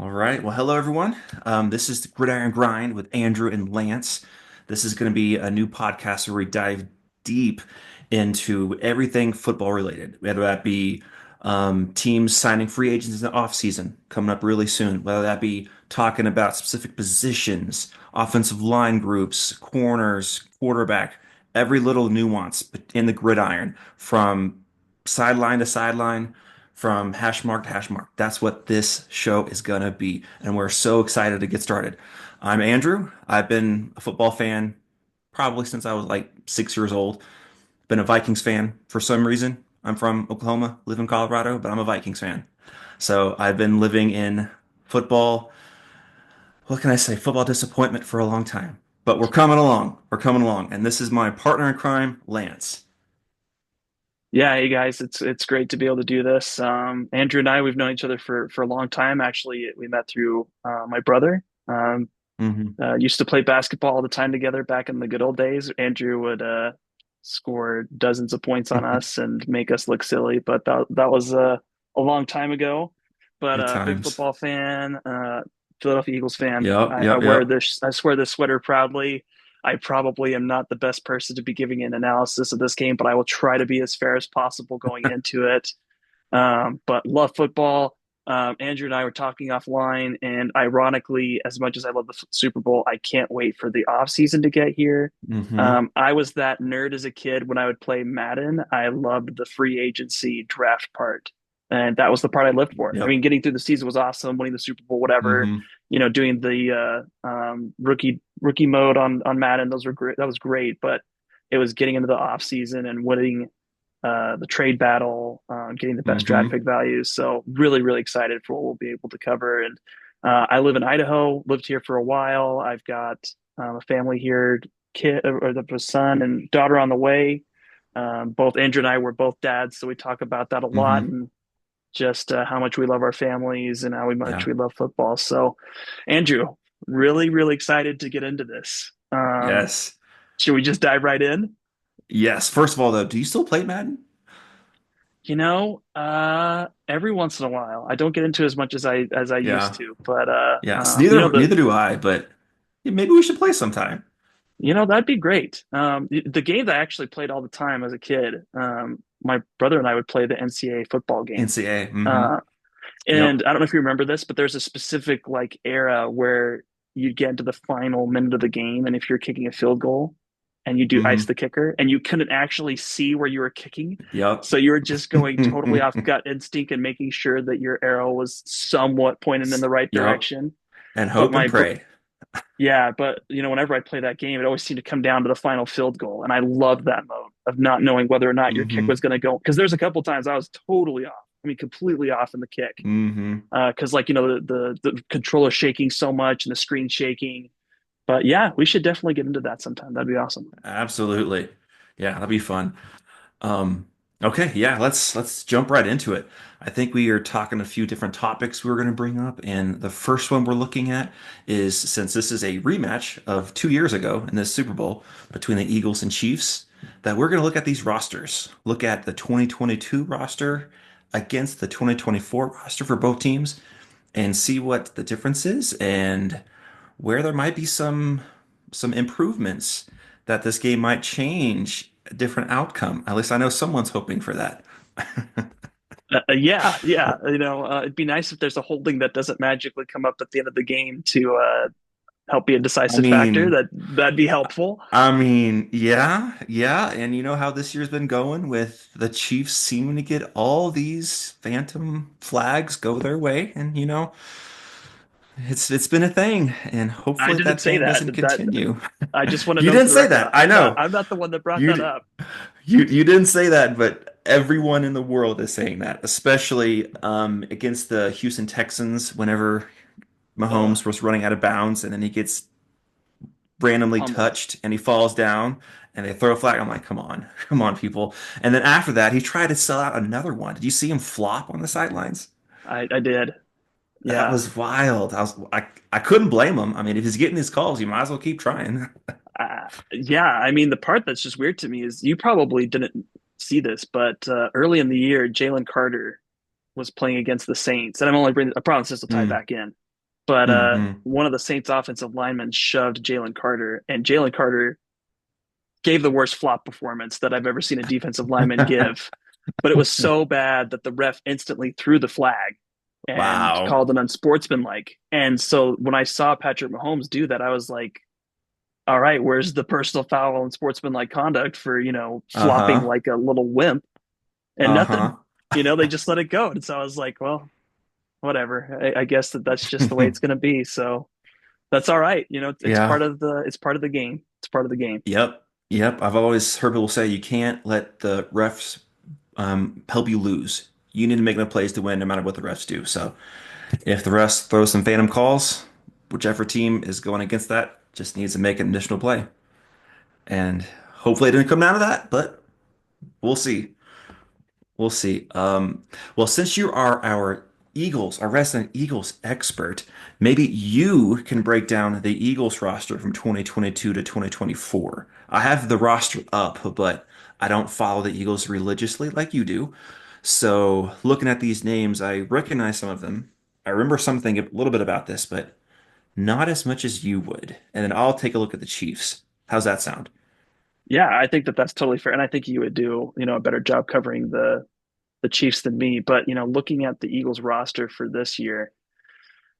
All right. Well, hello, everyone. This is the Gridiron Grind with Andrew and Lance. This is going to be a new podcast where we dive deep into everything football related, whether that be teams signing free agents in the offseason coming up really soon, whether that be talking about specific positions, offensive line groups, corners, quarterback, every little nuance in the gridiron from sideline to sideline from hash mark to hash mark. That's what this show is going to be. And we're so excited to get started. I'm Andrew. I've been a football fan probably since I was like 6 years old. Been a Vikings fan for some reason. I'm from Oklahoma, live in Colorado, but I'm a Vikings fan. So I've been living in football, what can I say, football disappointment for a long time. But we're coming along. We're coming along. And this is my partner in crime, Lance. Yeah, hey guys, it's great to be able to do this. Andrew and I, we've known each other for a long time. Actually, we met through my brother. Hmm. Used to play basketball all the time together back in the good old days. Andrew would score dozens of points on us and make us look silly, but that was a long time ago. But Good big times. football fan, Philadelphia Eagles fan. Yep, I yep, wear yep. this. I swear this sweater proudly. I probably am not the best person to be giving an analysis of this game, but I will try to be as fair as possible going into it. But love football. Andrew and I were talking offline, and ironically, as much as I love the Super Bowl, I can't wait for the off season to get here. Hmm. I was that nerd as a kid when I would play Madden. I loved the free agency draft part, and that was the part I lived for. I Yep. mean, getting through the season was awesome, winning the Super Bowl, whatever. Hmm. Doing the rookie mode on Madden, those were great. That was great, but it was getting into the off season and winning the trade battle, getting the best draft Hmm. pick values. So really, really excited for what we'll be able to cover. And I live in Idaho, lived here for a while. I've got a family here, kid or the son and daughter on the way. Both Andrew and I were both dads, so we talk about that a lot Hmm. and just how much we love our families and how much Yeah. we love football. So, Andrew, really, really excited to get into this. Yes. Should we just dive right in? Yes. First of all, though, do you still play Madden? Every once in a while, I don't get into as much as I used Yeah. to, but Yes. Neither do I, but yeah, maybe we should play sometime. that'd be great. The game that I actually played all the time as a kid, my brother and I would play the NCAA football game. NCAA. Hmm. Uh, Yep. and I don't know if you remember this, but there's a specific like era where you'd get into the final minute of the game, and if you're kicking a field goal and you do ice Hmm. the kicker, and you couldn't actually see where you were kicking, Yep. so you were just going totally off gut instinct and making sure that your arrow was somewhat pointed in the right Yep. direction. And But hope and pray. yeah, but whenever I play that game, it always seemed to come down to the final field goal, and I loved that mode of not knowing whether or not your kick Hmm. was going to go. Because there's a couple times I was totally off. I mean, completely off in the kick Hmm. because the controller shaking so much and the screen shaking. But yeah, we should definitely get into that sometime. That'd be awesome. Absolutely. Yeah, that'd be fun. Um, okay, yeah, let's jump right into it. I think we are talking a few different topics we are going to bring up, and the first one we're looking at is since this is a rematch of 2 years ago in this Super Bowl between the Eagles and Chiefs, that we're going to look at these rosters, look at the 2022 roster against the 2024 roster for both teams, and see what the difference is and where there might be some improvements that this game might change a different outcome. At least I know someone's hoping for that. Yeah, yeah. It'd be nice if there's a holding that doesn't magically come up at the end of the game to help be a I decisive factor. mean, That'd be helpful. yeah, yeah, and you know how this year's been going with the Chiefs seeming to get all these phantom flags go their way, and it's been a thing, and I hopefully didn't that say thing that. doesn't That continue. I just want to You note didn't for the say record. that. I know. I'm not the one that brought You that d- up. you didn't say that, but everyone in the world is saying that, especially against the Houston Texans whenever Ugh, Mahomes was running out of bounds and then he gets randomly pummeled. touched and he falls down and they throw a flag. I'm like, come on, come on, people. And then after that, he tried to sell out another one. Did you see him flop on the sidelines? I did. That Yeah. was wild. I couldn't blame him. I mean, if he's getting these calls, you might as well keep trying. Yeah. I mean, the part that's just weird to me is you probably didn't see this, but early in the year, Jalen Carter was playing against the Saints, and I'm only bringing. I promise this will tie Mm, back in. but Hmm. one of the Saints offensive linemen shoved Jalen Carter, and Jalen Carter gave the worst flop performance that I've ever seen a defensive lineman give. But it was so bad that the ref instantly threw the flag and Wow. called it unsportsmanlike. And so when I saw Patrick Mahomes do that, I was like, all right, where's the personal foul and sportsmanlike conduct for, flopping Uh-huh. like a little wimp and nothing? Uh-huh. They just let it go. And so I was like, well, whatever. I guess that's just the way it's going to be. So that's all right. It's Yeah. part of the game. It's part of the game. Yep. Yep. I've always heard people say you can't let the refs help you lose. You need to make enough plays to win no matter what the refs do. So if the refs throw some phantom calls, whichever team is going against that just needs to make an additional play. And hopefully it didn't come down to that, but we'll see. We'll see. Well, since you are our resident Eagles expert, maybe you can break down the Eagles roster from 2022 to 2024. I have the roster up, but I don't follow the Eagles religiously like you do. So, looking at these names, I recognize some of them. I remember something a little bit about this, but not as much as you would. And then I'll take a look at the Chiefs. How's that sound? Yeah, I think that that's totally fair, and I think you would do a better job covering the Chiefs than me. But looking at the Eagles roster for this year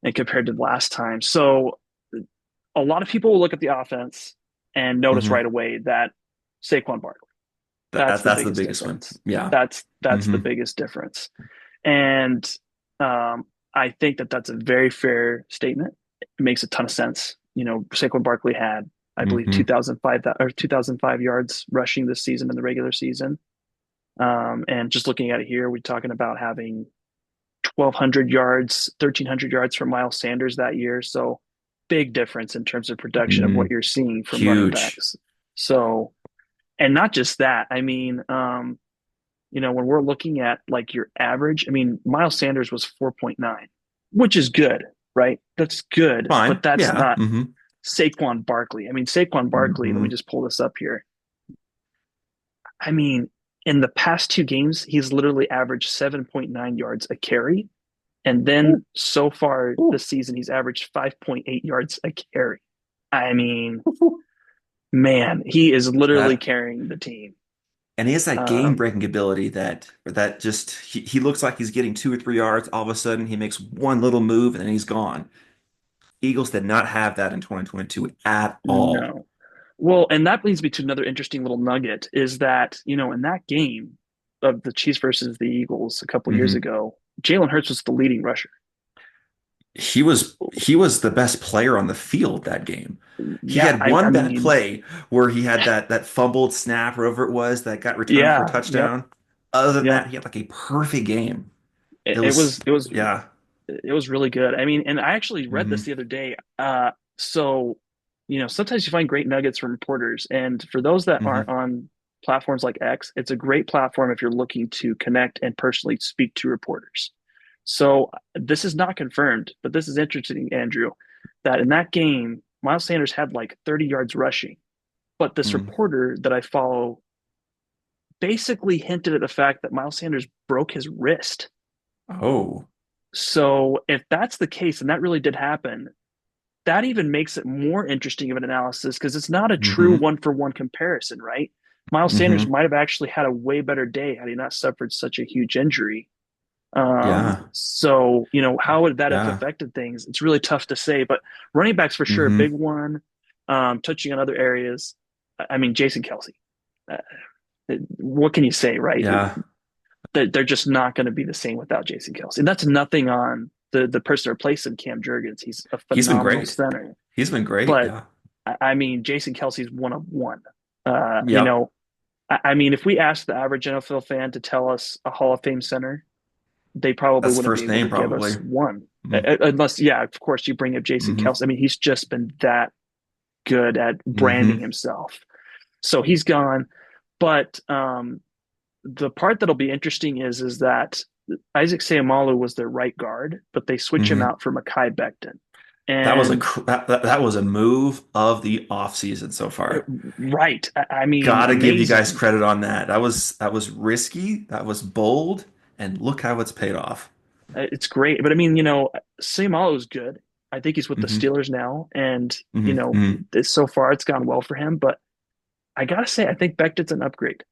and compared to last time, so a lot of people will look at the offense and notice right Hmm. away that Saquon Barkley. That, That's that the that's the biggest biggest one. difference. Yeah. That's the Hmm. biggest difference, and I think that that's a very fair statement. It makes a ton of sense. Saquon Barkley had, I believe, Hmm. 2005 or 2005 yards rushing this season in the regular season. And just looking at it here, we're talking about having 1,200 yards, 1,300 yards from Miles Sanders that year. So big difference in terms of production of Hmm. what you're seeing from running Huge. backs. So, and not just that. I mean, when we're looking at like your average, I mean, Miles Sanders was 4.9, which is good, right? That's good, but Fine. that's Yeah. not Hmm. Saquon Barkley. I mean, Saquon Barkley, let me Hmm. just pull this up here. I mean, in the past two games, he's literally averaged 7.9 yards a carry. And Ooh, then so far ooh. this season, he's averaged 5.8 yards a carry. I mean, Ooh. man, he is literally That carrying the team. and he has that Um, game-breaking ability that just he looks like he's getting 2 or 3 yards. All of a sudden, he makes one little move and then he's gone. Eagles did not have that in 2022 at all. no. Well, and that leads me to another interesting little nugget is that, in that game of the Chiefs versus the Eagles a couple years Hmm. ago, Jalen Hurts was the leading rusher. He was the best player on the field that game. He Yeah, had I one bad mean, play where he had that fumbled snap or whatever it was that got returned for a yeah, yep, touchdown. Other than yep. that, he had like a perfect game. It, It it was, was it was yeah. it was really good. I mean, and I actually read this Hmm. the other day. So sometimes you find great nuggets from reporters, and for those that aren't Hmm. on platforms like X, it's a great platform if you're looking to connect and personally speak to reporters. So this is not confirmed, but this is interesting, Andrew, that in that game, Miles Sanders had like 30 yards rushing, but this Hmm. reporter that I follow basically hinted at the fact that Miles Sanders broke his wrist. Oh. So if that's the case, and that really did happen, that even makes it more interesting of an analysis because it's not a true Hmm. one for one comparison, right? Miles Sanders Hmm. might have actually had a way better day had he not suffered such a huge injury. Yeah. So, how would that have Yeah. affected things? It's really tough to say, but running backs for sure, a big Hmm. one. Touching on other areas, I mean, Jason Kelsey. Uh, what can you say, right? Yeah. They're just not going to be the same without Jason Kelsey. And that's nothing on the person to replace him, Cam Jurgens. He's a He's been phenomenal great. center. He's been great. But Yeah. I mean, Jason Kelsey's one of one. Uh, you Yep. know, I mean, if we asked the average NFL fan to tell us a Hall of Fame center, they probably That's the wouldn't be first able name to give probably. us one. Unless, yeah, of course, you bring up Jason Mm-hmm. Kelsey. I mean, he's just been that good at branding Hmm. himself. So he's gone. But the part that'll be interesting is that Isaac Seumalo was their right guard, but they switch him Hmm. out for Mekhi Becton. That was And that was a move of the offseason so far. right, I mean, Gotta give you guys amazing. credit on that. That was risky, that was bold, and look how it's paid off. It's great, but I mean, Seumalo is good. I think he's with the hmm Steelers now, and hmm hmm so far it's gone well for him. But I gotta say, I think Becton's an upgrade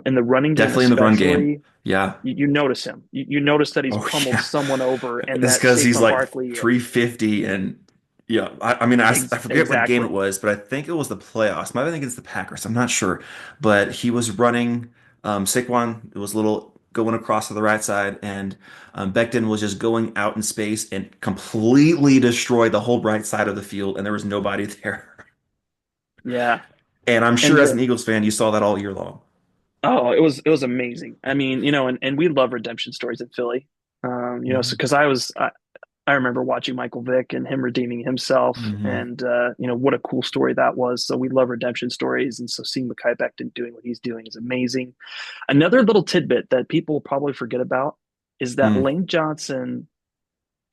in the running game, Definitely in the run game. especially. Yeah. You notice him. You notice that he's Oh pummeled yeah. someone over, and It's that because he's Saquon like Barkley. 350 and yeah. I mean, I forget what game it Exactly. was, but I think it was the playoffs. Maybe I think it's the Packers. I'm not sure, but he was running. Saquon it was a little going across to the right side, and Becton was just going out in space and completely destroyed the whole right side of the field, and there was nobody there. Yeah, And I'm and sure as the an Eagles fan, you saw that all year long. oh, it was amazing. I mean, and we love redemption stories in Philly. So hmm because I remember watching Michael Vick and him redeeming himself, hmm and what a cool story that was. So we love redemption stories, and so seeing Mekhi Becton doing what he's doing is amazing. Another little tidbit that people probably forget about is that Lane Johnson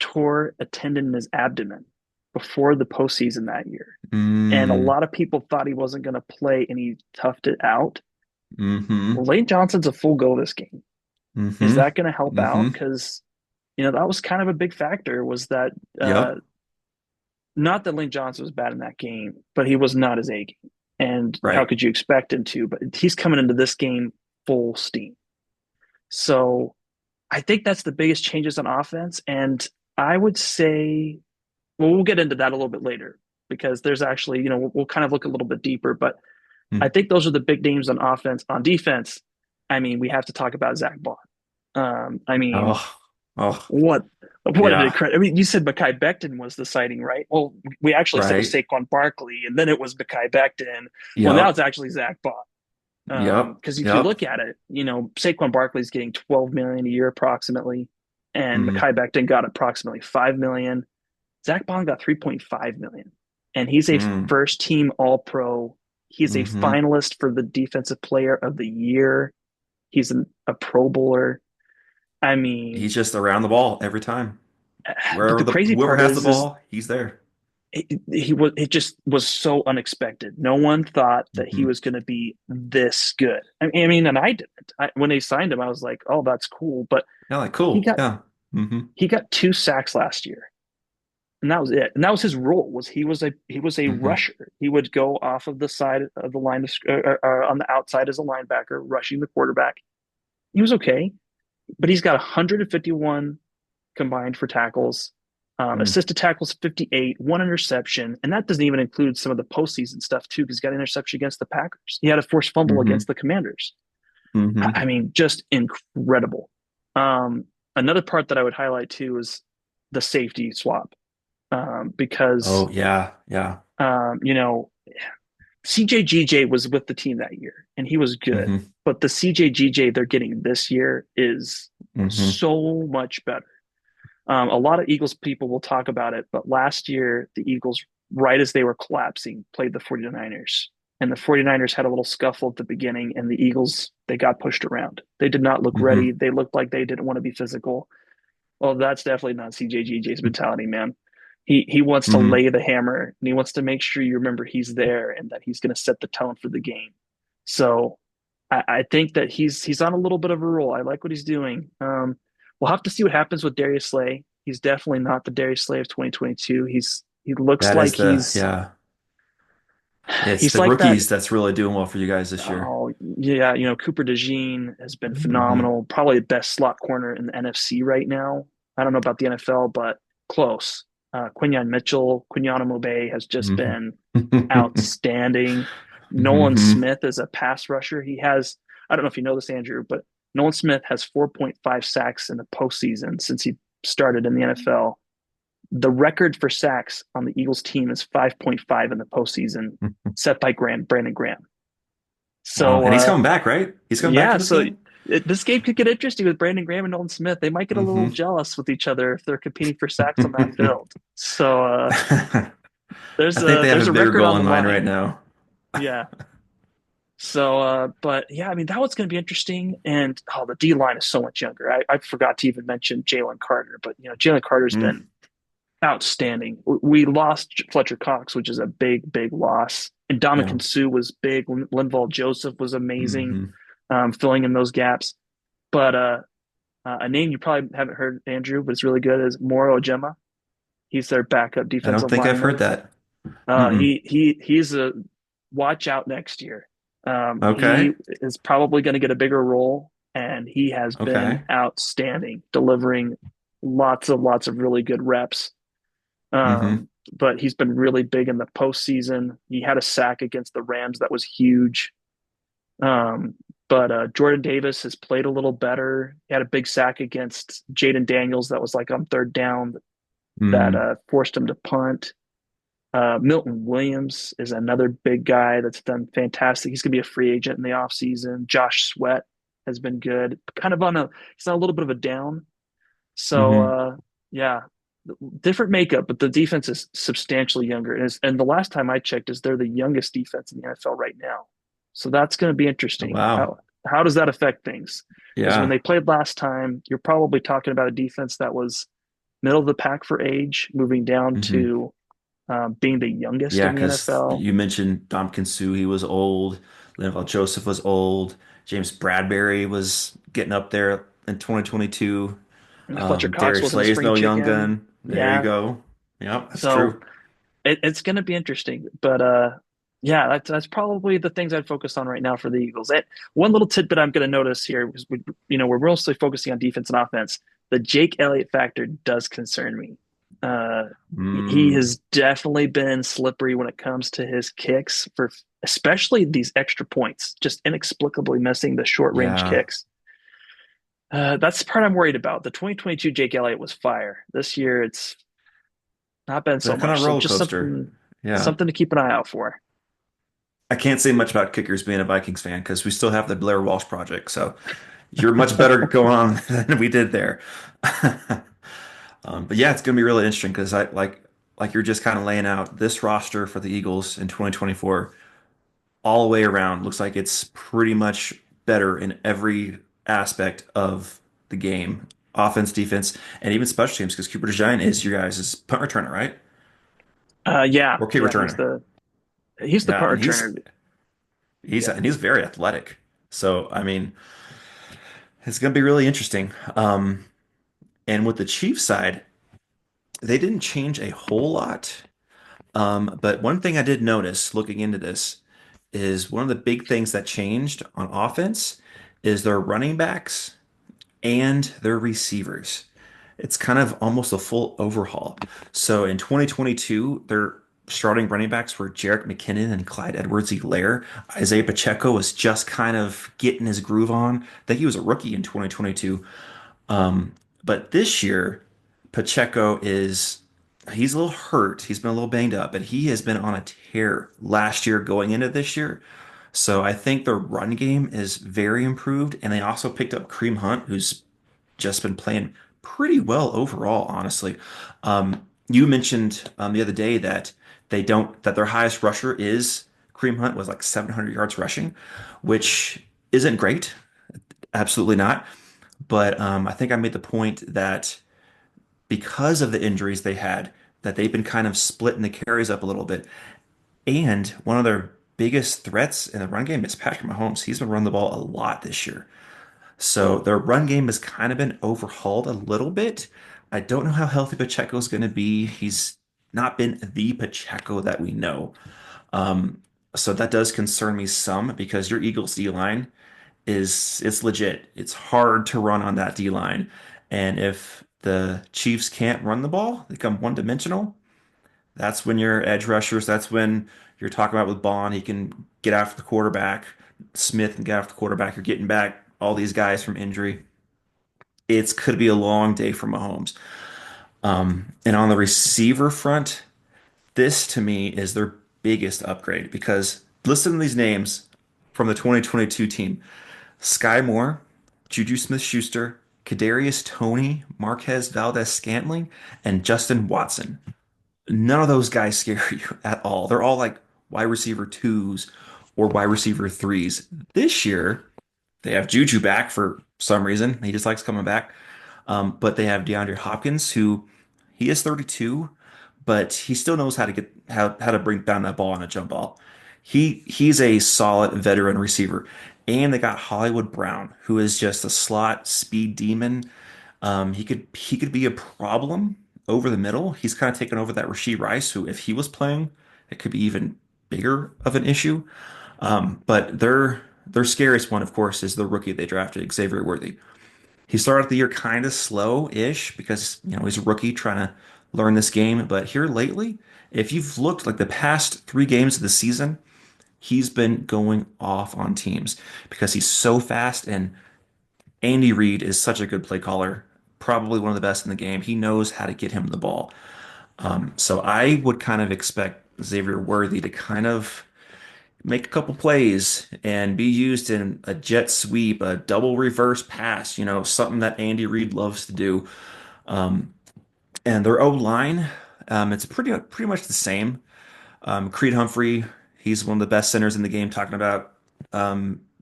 tore a tendon in his abdomen before the postseason that year. And a Mm-hmm. lot of people thought he wasn't going to play and he toughed it out. Mm-hmm. Well, Lane Johnson's a full go this game. Is Mm-hmm. that going to help out? Mm-hmm. Because, that was kind of a big factor was that Yep. not that Lane Johnson was bad in that game, but he was not his A game. And how Right. could you expect him to? But he's coming into this game full steam. So I think that's the biggest changes on offense. And I would say, well, we'll get into that a little bit later because there's actually, we'll kind of look a little bit deeper. But I Mm. think those are the big names on offense. On defense, I mean, we have to talk about Zach Bond. I mean, Oh. Oh. what an Yeah. incredible. I mean, you said Mekhi Becton was the sighting, right? Well, we actually said it was Right. Saquon Barkley, and then it was Mekhi Becton. Well, now Yep. it's actually Zach Bond. Yep. Because if you Yep. look at it, Saquon Barkley's getting 12 million a year approximately, and Mm-hmm. Mekhi Becton got approximately 5 million. Zach Bond got 3.5 million, and he's a Mm. first team All Pro. He's a Mm-hmm. finalist for the Defensive Player of the Year. He's a Pro Bowler. I He's mean, just around the ball every time. but Wherever the the crazy whoever part has the is ball, he's there. it just was so unexpected. No one thought that he Mm-hmm. was going to be this good. I mean, and I didn't. When they signed him, I was like, "Oh, that's cool." But Yeah, like he cool. got Yeah. Mm-hmm. he got 2 sacks last year, and that was it. And that was his role. Was he was a Mm-hmm. rusher. He would go off of the side of the line on the outside as a linebacker, rushing the quarterback. He was okay, but he's got 151 combined for tackles. Mm. Assisted tackles 58, one interception, and that doesn't even include some of the postseason stuff too, because he got an interception against the Packers. He had a forced fumble Mm-hmm. against the Commanders. I Mm-hmm. mean, just incredible. Um, Another part that I would highlight too is the safety swap, because Oh yeah. Yeah. CJGJ was with the team that year and he was good, Mm-hmm. but the CJGJ they're getting this year is Mm-hmm. so much better. A lot of Eagles people will talk about it, but last year, the Eagles, right as they were collapsing, played the 49ers. And the 49ers had a little scuffle at the beginning, and the Eagles, they got pushed around. They did not look ready. Mm-hmm. They looked like they didn't want to be physical. Well, that's definitely not CJGJ's mentality, man. He wants to Mm-hmm. lay the hammer, and he wants to make sure you remember he's there and that he's going to set the tone for the game. So I think that he's on a little bit of a roll. I like what he's doing. We'll have to see what happens with Darius Slay. He's definitely not the Darius Slay of 2022. He looks That is like the he's yeah. It's he's the like that. rookies that's really doing well for you guys this year. Oh yeah, Cooper DeJean has been Mm-hmm. phenomenal. Probably the best slot corner in the NFC right now. I don't know about the NFL, but close. Quinyon Mitchell, Quinyon Mobe has just Mm-hmm. been outstanding. Nolan Mm-hmm. Smith is a pass rusher. I don't know if you know this, Andrew, but Nolan Smith has 4.5 sacks in the postseason since he started in the NFL. The record for sacks on the Eagles team is 5.5 in the postseason, set by Brandon Graham. Wow. So, And he's coming back, right? He's coming back yeah, for this so game? this game could get interesting with Brandon Graham and Nolan Smith. They might get a little Mm-hmm. jealous with each other if they're competing for sacks on that field. So I there's think a they have there's a a bigger record goal on in the mind right line. now. Yeah. So, but yeah, I mean that one's going to be interesting. And the D line is so much younger. I forgot to even mention Jalen Carter, but Jalen Carter's Mm, been outstanding. We lost Fletcher Cox, which is a big, big loss. And yeah. Dominican Sue was big. Linval Joseph was amazing, hmm filling in those gaps. But a name you probably haven't heard, Andrew, but it's really good is Moro Ojema. He's their backup I don't defensive think I've heard lineman. that. Mm-mm. He's a watch out next year. He Okay. is probably going to get a bigger role, and he has been Okay. outstanding, delivering lots of really good reps. Mm-hmm. But he's been really big in the postseason. He had a sack against the Rams that was huge. Um, but Jordan Davis has played a little better. He had a big sack against Jaden Daniels that was like on third down that Mm. forced him to punt. Milton Williams is another big guy that's done fantastic. He's going to be a free agent in the offseason. Josh Sweat has been good. Kind of on a, he's on a little bit of a down. So, Mm-hmm. yeah, different makeup, but the defense is substantially younger. And the last time I checked, is they're the youngest defense in the NFL right now. So that's going to be Oh, interesting. wow. How does that affect things? Because when Yeah. they played last time, you're probably talking about a defense that was middle of the pack for age, moving down Mm-hmm. to being the youngest Yeah, in the because NFL. you mentioned Ndamukong Suh, he was old. Linval Joseph was old. James Bradbury was getting up there in 2022. Fletcher Cox Darius wasn't a Slay is spring no young chicken. gun. There you Yeah. go. Yep, that's So true. it's going to be interesting. But yeah, that's probably the things I'd focus on right now for the Eagles. One little tidbit I'm going to notice here is we're mostly focusing on defense and offense. The Jake Elliott factor does concern me. Uh, he Mm, has definitely been slippery when it comes to his kicks for especially these extra points, just inexplicably missing the short range yeah, kicks. That's the part I'm worried about. The 2022 Jake Elliott was fire. This year, it's not been so that kind of much. So roller just coaster. Yeah. something to keep an eye out for. I can't say much about kickers being a Vikings fan because we still have the Blair Walsh project. So you're much better going on than we did there. But yeah, it's going to be really interesting because like you're just kind of laying out this roster for the Eagles in 2024 all the way around. Looks like it's pretty much better in every aspect of the game, offense, defense, and even special teams because Cooper DeJean is your guys' punt returner, right? Yeah, Or kick yeah, returner. he's the Yeah, punt and returner. Yeah, he's very athletic. So I mean, it's going to be really interesting. And with the Chiefs side, they didn't change a whole lot. But one thing I did notice looking into this is one of the big things that changed on offense is their running backs and their receivers. It's kind of almost a full overhaul. So in 2022, their starting running backs were Jerick McKinnon and Clyde Edwards-Helaire. Isaiah Pacheco was just kind of getting his groove on. I think he was a rookie in 2022. But this year, Pacheco is he's a little hurt. He's been a little banged up, but he has been on a tear last year going into this year. So I think the run game is very improved, and they also picked up Kareem Hunt, who's just been playing pretty well overall, honestly. You mentioned the other day that that their highest rusher is Kareem Hunt was like 700 yards rushing, which isn't great. Absolutely not. But I think I made the point that because of the injuries they had, that they've been kind of splitting the carries up a little bit. And one of their biggest threats in the run game is Patrick Mahomes. He's been running the ball a lot this year. So their run game has kind of been overhauled a little bit. I don't know how healthy Pacheco is going to be. He's not been the Pacheco that we know. So that does concern me some because your Eagles D line is it's legit. It's hard to run on that D line. And if the Chiefs can't run the ball, they become one-dimensional. That's when your edge rushers, that's when you're talking about with Bond, he can get after the quarterback. Smith can get after the quarterback. You're getting back all these guys from injury. It's could be a long day for Mahomes. And on the receiver front, this to me is their biggest upgrade because listen to these names from the 2022 team. Sky Moore, Juju Smith-Schuster, Kadarius Toney, Marquez Valdez-Scantling, and Justin Watson. None of those guys scare you at all. They're all like wide receiver twos or wide receiver threes. This year, they have Juju back for some reason. He just likes coming back. But they have DeAndre Hopkins, who he is 32, but he still knows how to get how to bring down that ball on a jump ball. He's a solid veteran receiver. And they got Hollywood Brown, who is just a slot speed demon. He could be a problem over the middle. He's kind of taken over that Rashee Rice, who, if he was playing, it could be even bigger of an issue. But their scariest one, of course, is the rookie they drafted, Xavier Worthy. He started the year kind of slow-ish because, he's a rookie trying to learn this game. But here lately, if you've looked like the past 3 games of the season, he's been going off on teams because he's so fast, and Andy Reid is such a good play caller, probably one of the best in the game. He knows how to get him the ball. So I would kind of expect Xavier Worthy to kind of make a couple plays and be used in a jet sweep, a double reverse pass, something that Andy Reid loves to do. Um, and their O line, it's pretty much the same. Creed Humphrey, he's one of the best centers in the game. Talking about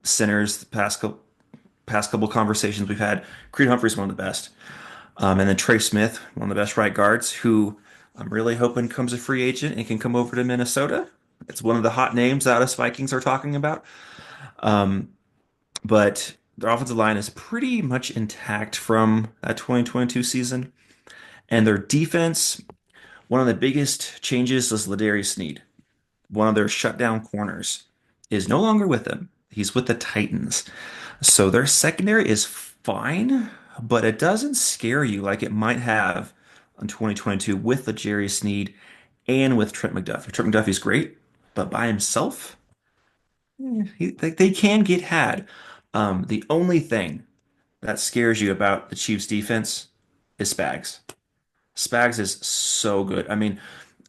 centers, the past couple conversations we've had, Creed Humphrey's one of the best. And then Trey Smith, one of the best right guards, who I'm really hoping comes a free agent and can come over to Minnesota. It's one of the hot names that us Vikings are talking about. Um, but their offensive line is pretty much intact from that 2022 season. And their defense, one of the biggest changes is Ladarius Sneed. One of their shutdown corners is no longer with them. He's with the Titans. So their secondary is fine, but it doesn't scare you like it might have in 2022 with the Jerry Sneed and with Trent McDuffie. Trent McDuffie's great, but by himself, they can get had. The only thing that scares you about the Chiefs defense is Spags. Spags is so good. I mean,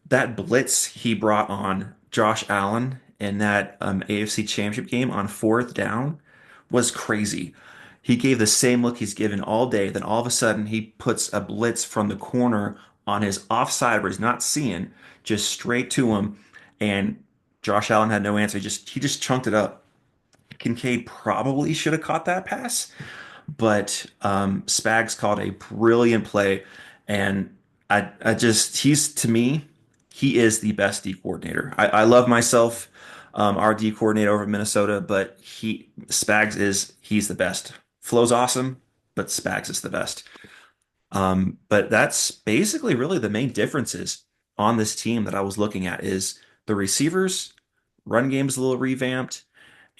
that blitz he brought on Josh Allen in that AFC Championship game on fourth down was crazy. He gave the same look he's given all day. Then all of a sudden, he puts a blitz from the corner on his offside where he's not seeing, just straight to him. And Josh Allen had no answer. He just chunked it up. Kincaid probably should have caught that pass, but Spags called a brilliant play, and he's to me, he is the best D coordinator. I love myself, our D coordinator over at Minnesota, but he's the best. Flow's awesome, but Spags is the best. But that's basically really the main differences on this team that I was looking at is the receivers, run game's a little revamped,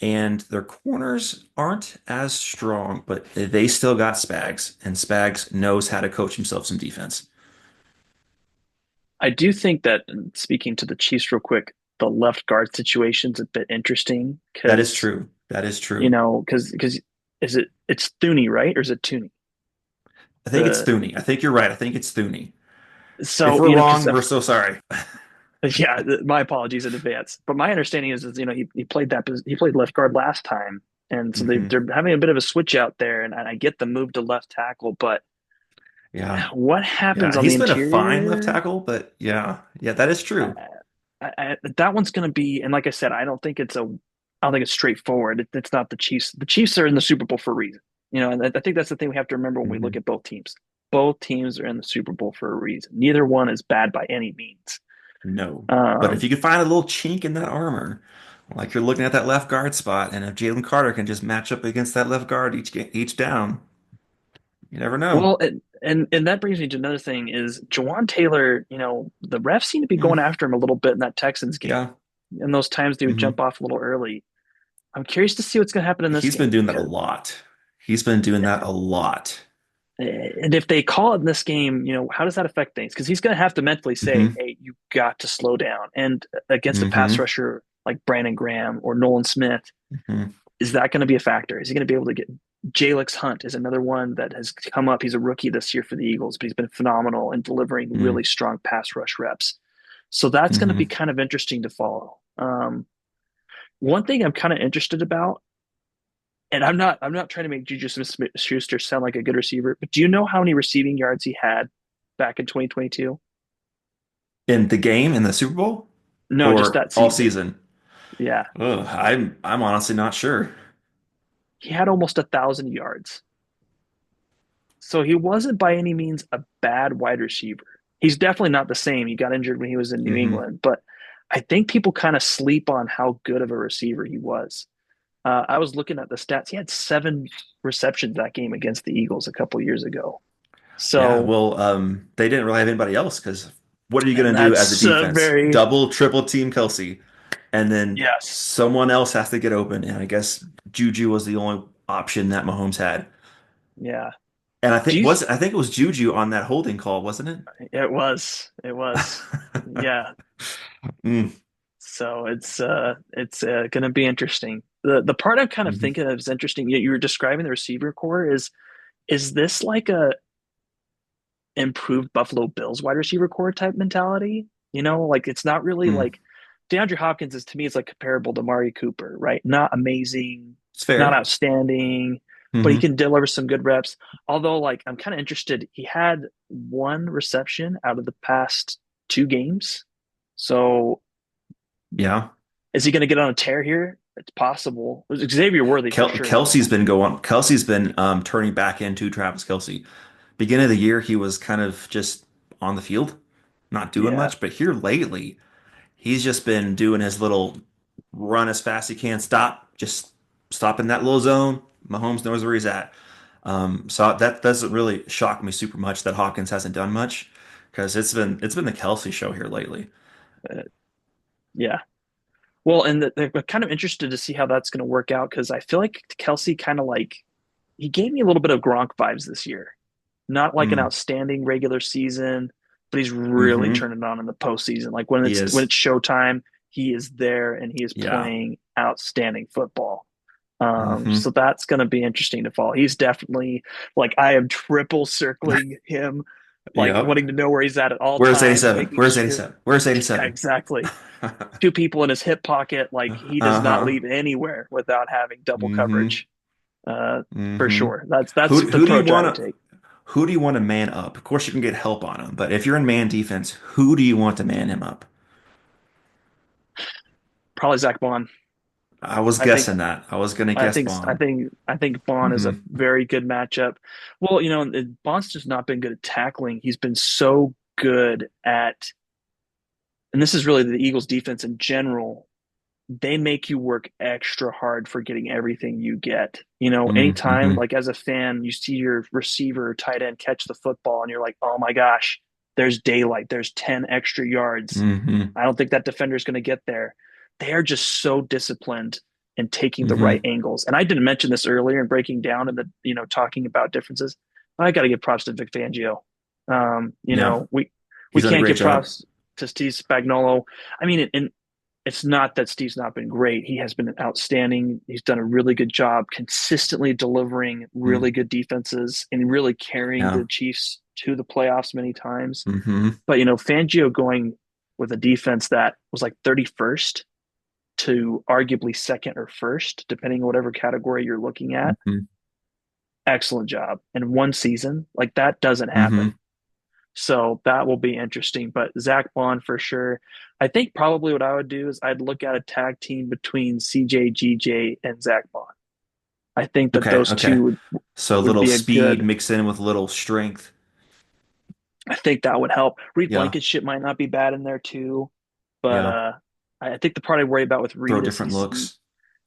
and their corners aren't as strong, but they still got Spags, and Spags knows how to coach himself some defense. I do think that speaking to the Chiefs real quick, the left guard situation's a bit interesting That is because true. That is true. because it's Thuney, right? Or is it Tooney? I think it's The Thuney. I think you're right. I think it's Thuney. If so we're because wrong, we're so sorry. yeah, my apologies in advance. But my understanding is he played he played left guard last time, and so Hmm. they're having a bit of a switch out there, and I get the move to left tackle, but Yeah. what happens Yeah. on the He's been a fine left interior? tackle, but yeah. Yeah, that is I, true. that one's going to be, and like I said, I don't think it's straightforward. It's not the Chiefs. The Chiefs are in the Super Bowl for a reason, and I think that's the thing we have to remember when we look Hmm. at both teams. Both teams are in the Super Bowl for a reason. Neither one is bad by any means. No. But if Um, you could find a little chink in that armor, like you're looking at that left guard spot, and if Jalen Carter can just match up against that left guard each down, you never know. well, and that brings me to another thing is Jawan Taylor. The refs seem to be Mm, going after him a little bit in that Texans game. yeah. And those times they would Hmm. jump off a little early. I'm curious to see what's going to happen in this He's been game doing that a because lot. He's been doing that a lot. and if they call it in this game, how does that affect things? Because he's going to have to mentally say, Hmm. "Hey, you got to slow down." And against a pass Hmm. rusher like Brandon Graham or Nolan Smith, Hmm. is that going to be a factor? Is he going to be able to get Jalix Hunt is another one that has come up. He's a rookie this year for the Eagles, but he's been phenomenal in delivering really strong pass rush reps. So that's going to be Hmm. kind of interesting to follow. One thing I'm kind of interested about, and I'm not trying to make Juju Smith-Schuster sound like a good receiver, but do you know how many receiving yards he had back in 2022? In the game in the Super Bowl No, just or that all season. season? Yeah, Ugh, I'm honestly not sure. he had almost 1,000 yards. So he wasn't by any means a bad wide receiver. He's definitely not the same. He got injured when he was in New Hmm. England, but I think people kind of sleep on how good of a receiver he was. I was looking at the stats. He had 7 receptions that game against the Eagles a couple years ago. Yeah, So well, they didn't really have anybody else because what are you going to do as a that's defense? very, Double, triple team Kelsey, and then yes. someone else has to get open. And I guess Juju was the only option that Mahomes had. Yeah. And Do you, I think it was Juju on that holding call, wasn't it was. it? Yeah. Mm, So it's going to be interesting. The part I'm kind of mhm, thinking of is interesting. You were describing the receiver core is this like a improved Buffalo Bills wide receiver core type mentality? Like it's not really mm. like DeAndre Hopkins is to me it's like comparable to Mari Cooper, right? Not amazing, It's not fair. outstanding, but he Hmm. can deliver some good reps. Although like I'm kind of interested. He had one reception out of the past two games. So Yeah. is he going to get on a tear here? It's possible. Xavier Worthy for sure, Kelsey's though. been going. Kelsey's been turning back into Travis Kelsey. Beginning of the year, he was kind of just on the field, not doing Yeah. much. But here lately, he's just been doing his little run as fast as he can, just stop in that little zone. Mahomes knows where he's at. So that doesn't really shock me super much that Hawkins hasn't done much because it's been the Kelsey show here lately. Uh, yeah. Well, and they're kind of interested to see how that's going to work out because I feel like Kelsey kind of like he gave me a little bit of Gronk vibes this year. Not like an Mm, outstanding regular season, but he's really hmm. turning it on in the postseason. Like He when is. it's showtime, he is there and he is Yeah. playing outstanding football. Hmm. So that's going to be interesting to follow. He's definitely like I am triple circling him, like Yep. wanting to know where he's at all Where's times, 87? making Where's sure. 87? Where's Yeah, 87? exactly. Two people in his hip pocket, like he does not Uh-huh. leave anywhere without having double Hmm. coverage. Uh, for Hmm. sure. That's the Who do you approach I want would to take. who do you want to man up? Of course you can get help on him, but if you're in man defense, who do you want to man him up? Probably Zach Bond. I was I think guessing that. I was gonna I guess think I Vaughn. think I think Bond is a Hmm. very good matchup. Well, Bond's just not been good at tackling. He's been so good at, and this is really the Eagles defense in general. They make you work extra hard for getting everything you get. Anytime, Hmm. like as a fan, you see your receiver or tight end catch the football and you're like, oh my gosh, there's daylight, there's 10 extra yards. Hmm. I don't think that defender is going to get there. They are just so disciplined in taking the right Hmm. angles. And I didn't mention this earlier in breaking down and talking about differences. I got to give props to Vic Fangio. Yeah, We he's done a can't great give job. props to Steve Spagnuolo. I mean, and it's not that Steve's not been great. He has been outstanding. He's done a really good job consistently delivering Mm, really good defenses and really carrying yeah. the Chiefs to the playoffs many times. Hmm. But Fangio going with a defense that was like 31st to arguably second or first, depending on whatever category you're looking at. Hmm. Excellent job. In one season, like that doesn't Hmm. happen. So that will be interesting. But Zach Bond for sure. I think probably what I would do is I'd look at a tag team between CJ, GJ, and Zach Bond. I think that Okay, those okay. two So a would little be a speed good. mixed in with a little strength. I think that would help. Reed Yeah, Blankenship might not be bad in there too, but yeah. I think the part I worry about with Throw Reed is different he's looks.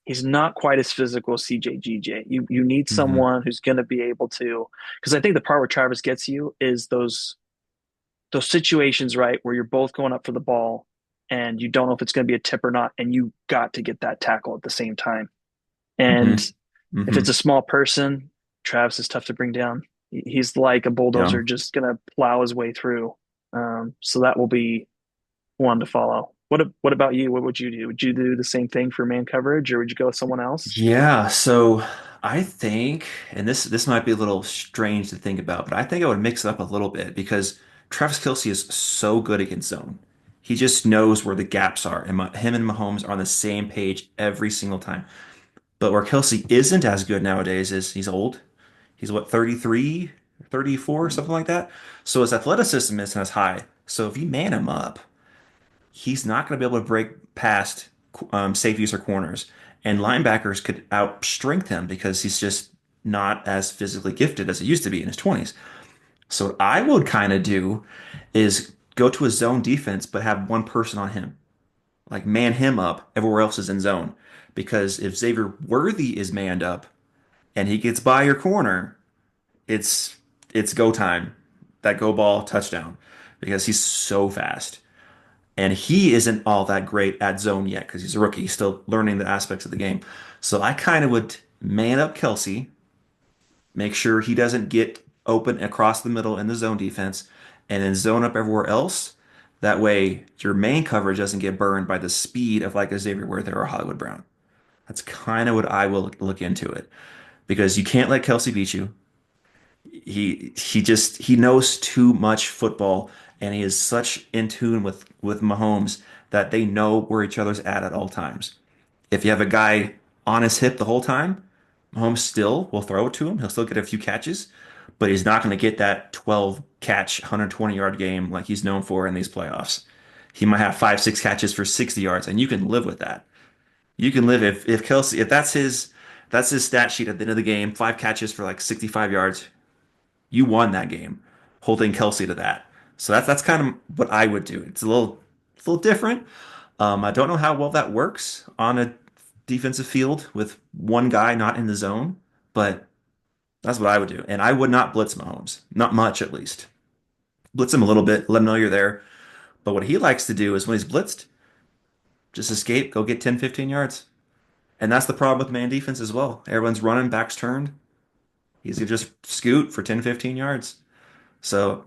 he's not quite as physical as CJ GJ. You need Hmm. someone who's going to be able to because I think the part where Travis gets you is those situations, right, where you're both going up for the ball and you don't know if it's going to be a tip or not, and you got to get that tackle at the same time. Hmm. And if it's a Hmm. small person, Travis is tough to bring down. He's like a Yeah. bulldozer, just going to plow his way through. So that will be one to follow. What about you? What would you do? Would you do the same thing for man coverage, or would you go with someone else? Yeah, so I think, and this might be a little strange to think about, but I think I would mix it up a little bit because Travis Kelce is so good against zone. He just knows where the gaps are, and him and Mahomes are on the same page every single time. But where Kelsey isn't as good nowadays is he's old. He's what, 33, 34, something like that. So his athleticism isn't as high. So if you man him up, he's not going to be able to break past safeties or corners. And linebackers could outstrength him because he's just not as physically gifted as he used to be in his 20s. So what I would kind of do is go to a zone defense, but have one person on him. Like man him up, everywhere else is in zone. Because if Xavier Worthy is manned up and he gets by your corner, it's it's go time. that go ball touchdown because he's so fast. And he isn't all that great at zone yet because he's a rookie. He's still learning the aspects of the game. So I kind of would man up Kelsey, make sure he doesn't get open across the middle in the zone defense, and then zone up everywhere else. That way, your main coverage doesn't get burned by the speed of like a Xavier Worthy or a Hollywood Brown. That's kind of what I will look into it because you can't let Kelsey beat you. He knows too much football and he is such in tune with Mahomes that they know where each other's at all times. If you have a guy on his hip the whole time, Mahomes still will throw it to him. He'll still get a few catches, but he's not going to get that 12 catch, 120-yard game like he's known for in these playoffs. He might have five, six catches for 60 yards, and you can live with that. You can live if Kelsey if that's his stat sheet at the end of the game, five catches for like 65 yards. You won that game, holding Kelsey to that. So that's kind of what I would do. It's a little different. I don't know how well that works on a defensive field with one guy not in the zone, but that's what I would do. And I would not blitz Mahomes, not much at least. Blitz him a little bit, let him know you're there. But what he likes to do is when he's blitzed, just escape, go get 10, 15 yards. And that's the problem with man defense as well. Everyone's running, backs turned. He's gonna just scoot for 10, 15 yards. So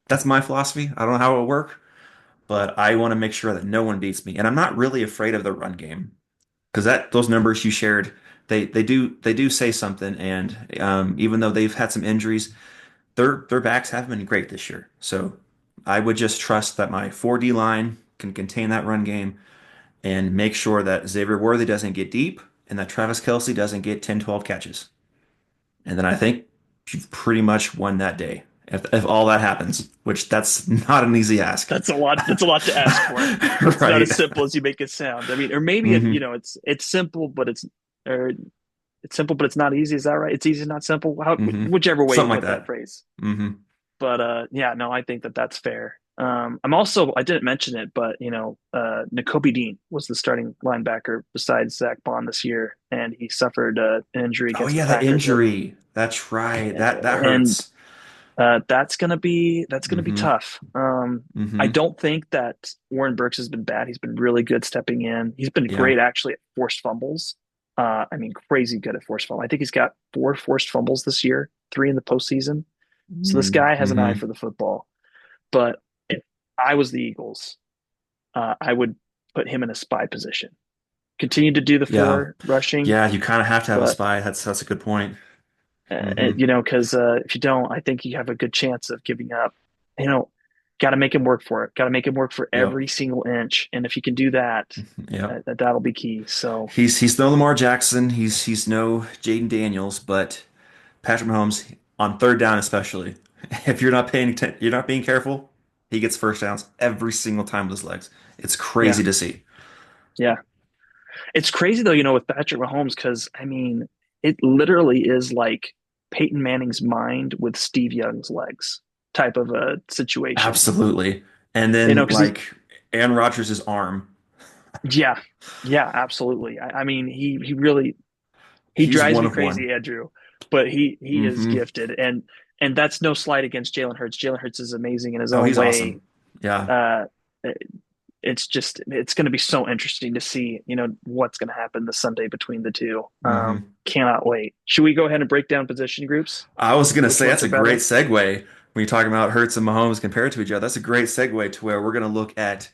that's my philosophy. I don't know how it will work, but I want to make sure that no one beats me. And I'm not really afraid of the run game because that those numbers you shared, they do say something. And even though they've had some injuries, their backs haven't been great this year. So I would just trust that my 4D line can contain that run game and make sure that Xavier Worthy doesn't get deep and that Travis Kelce doesn't get 10, 12 catches. And then I think you've pretty much won that day. If all that happens, which that's not an easy ask. That's a lot. That's a lot to ask for. It's not Right. as simple as you make it sound. I mean, or maybe Hmm. it's simple, but or it's simple, but it's not easy. Is that right? It's easy, not simple. Hmm. Whichever way you Something like put that that. phrase. Hmm. But yeah, no, I think that that's fair. I'm also I didn't mention it, but Nakobe Dean was the starting linebacker besides Zach Bond this year, and he suffered an injury Oh against the yeah, that Packers, injury. That's right. That and hurts. that's gonna be Hmm. tough. I Hmm. don't think that Warren Burks has been bad. He's been really good stepping in. He's been Yeah. great actually at forced fumbles. I mean, crazy good at forced fumbles. I think he's got four forced fumbles this year, three in the postseason. So this guy has an eye Hmm. for the football. But if I was the Eagles, I would put him in a spy position. Continue to do the Yeah. four rushing, Yeah, you kind of have to have a but spy. That's a good point. Hmm. because if you don't, I think you have a good chance of giving up. You know, got to make him work for it. Got to make him work for Yep. every single inch. And if you can do that, Yep. that'll be key. So He's no Lamar Jackson. He's no Jaden Daniels, but Patrick Mahomes on third down especially. If you're not being careful, he gets first downs every single time with his legs. It's yeah, crazy to see. yeah, it's crazy though. With Patrick Mahomes, because I mean, it literally is like Peyton Manning's mind with Steve Young's legs type of a situation. Absolutely. And then Because he, like Aaron Rodgers' arm, yeah, yeah, absolutely. I mean, he really he he's drives one me of one. crazy, Andrew, but he is Hmm. gifted, and that's no slight against Jalen Hurts. Jalen Hurts is amazing in his Oh, own he's way. awesome. Yeah. Uh, it's going to be so interesting to see what's going to happen this Sunday between the two. Hmm. Cannot wait. Should we go ahead and break down position groups? I was gonna Which say ones that's are a great better? segue when you're talking about Hurts and Mahomes compared to each other. That's a great segue to where we're gonna look at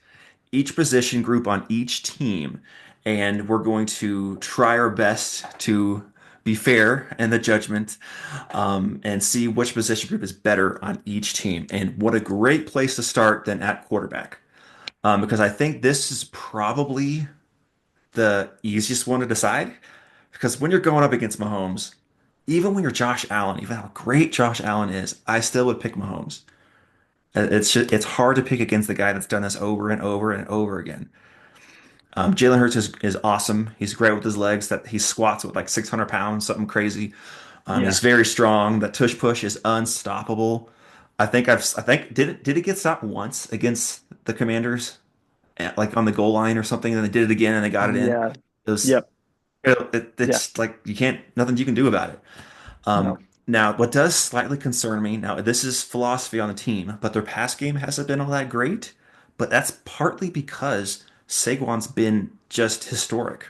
each position group on each team, and we're going to try our best to be fair in the judgment, and see which position group is better on each team. And what a great place to start than at quarterback, because I think this is probably the easiest one to decide. Because when you're going up against Mahomes, even when you're Josh Allen, even how great Josh Allen is, I still would pick Mahomes. It's hard to pick against the guy that's done this over and over and over again. Jalen Hurts is awesome. He's great with his legs. That he squats with like 600 pounds, something crazy. Yeah, He's very strong. The tush push is unstoppable. I think did it get stopped once against the Commanders, like on the goal line or something, and they did it again and they got it in. yeah, It was yep, yeah. it's like you can't nothing you can do about it. No. Now, what does slightly concern me, now this is philosophy on the team, but their pass game hasn't been all that great. But that's partly because Saquon's been just historic.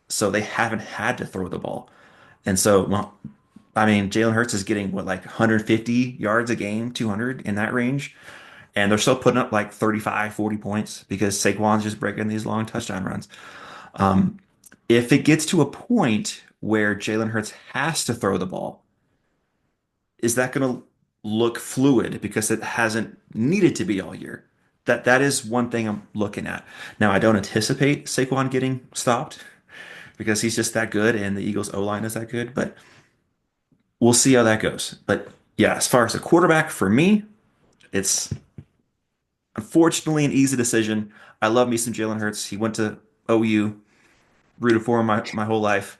So they haven't had to throw the ball. And so, well, I mean, Jalen Hurts is getting what, like 150 yards a game, 200 in that range. And they're still putting up like 35, 40 points because Saquon's just breaking these long touchdown runs. If it gets to a point where Jalen Hurts has to throw the ball, is that going to look fluid because it hasn't needed to be all year? That is one thing I'm looking at. Now, I don't anticipate Saquon getting stopped because he's just that good and the Eagles O line is that good, but we'll see how that goes. But yeah, as far as a quarterback for me, it's unfortunately an easy decision. I love me some Jalen Hurts. He went to OU, rooted for him my whole life.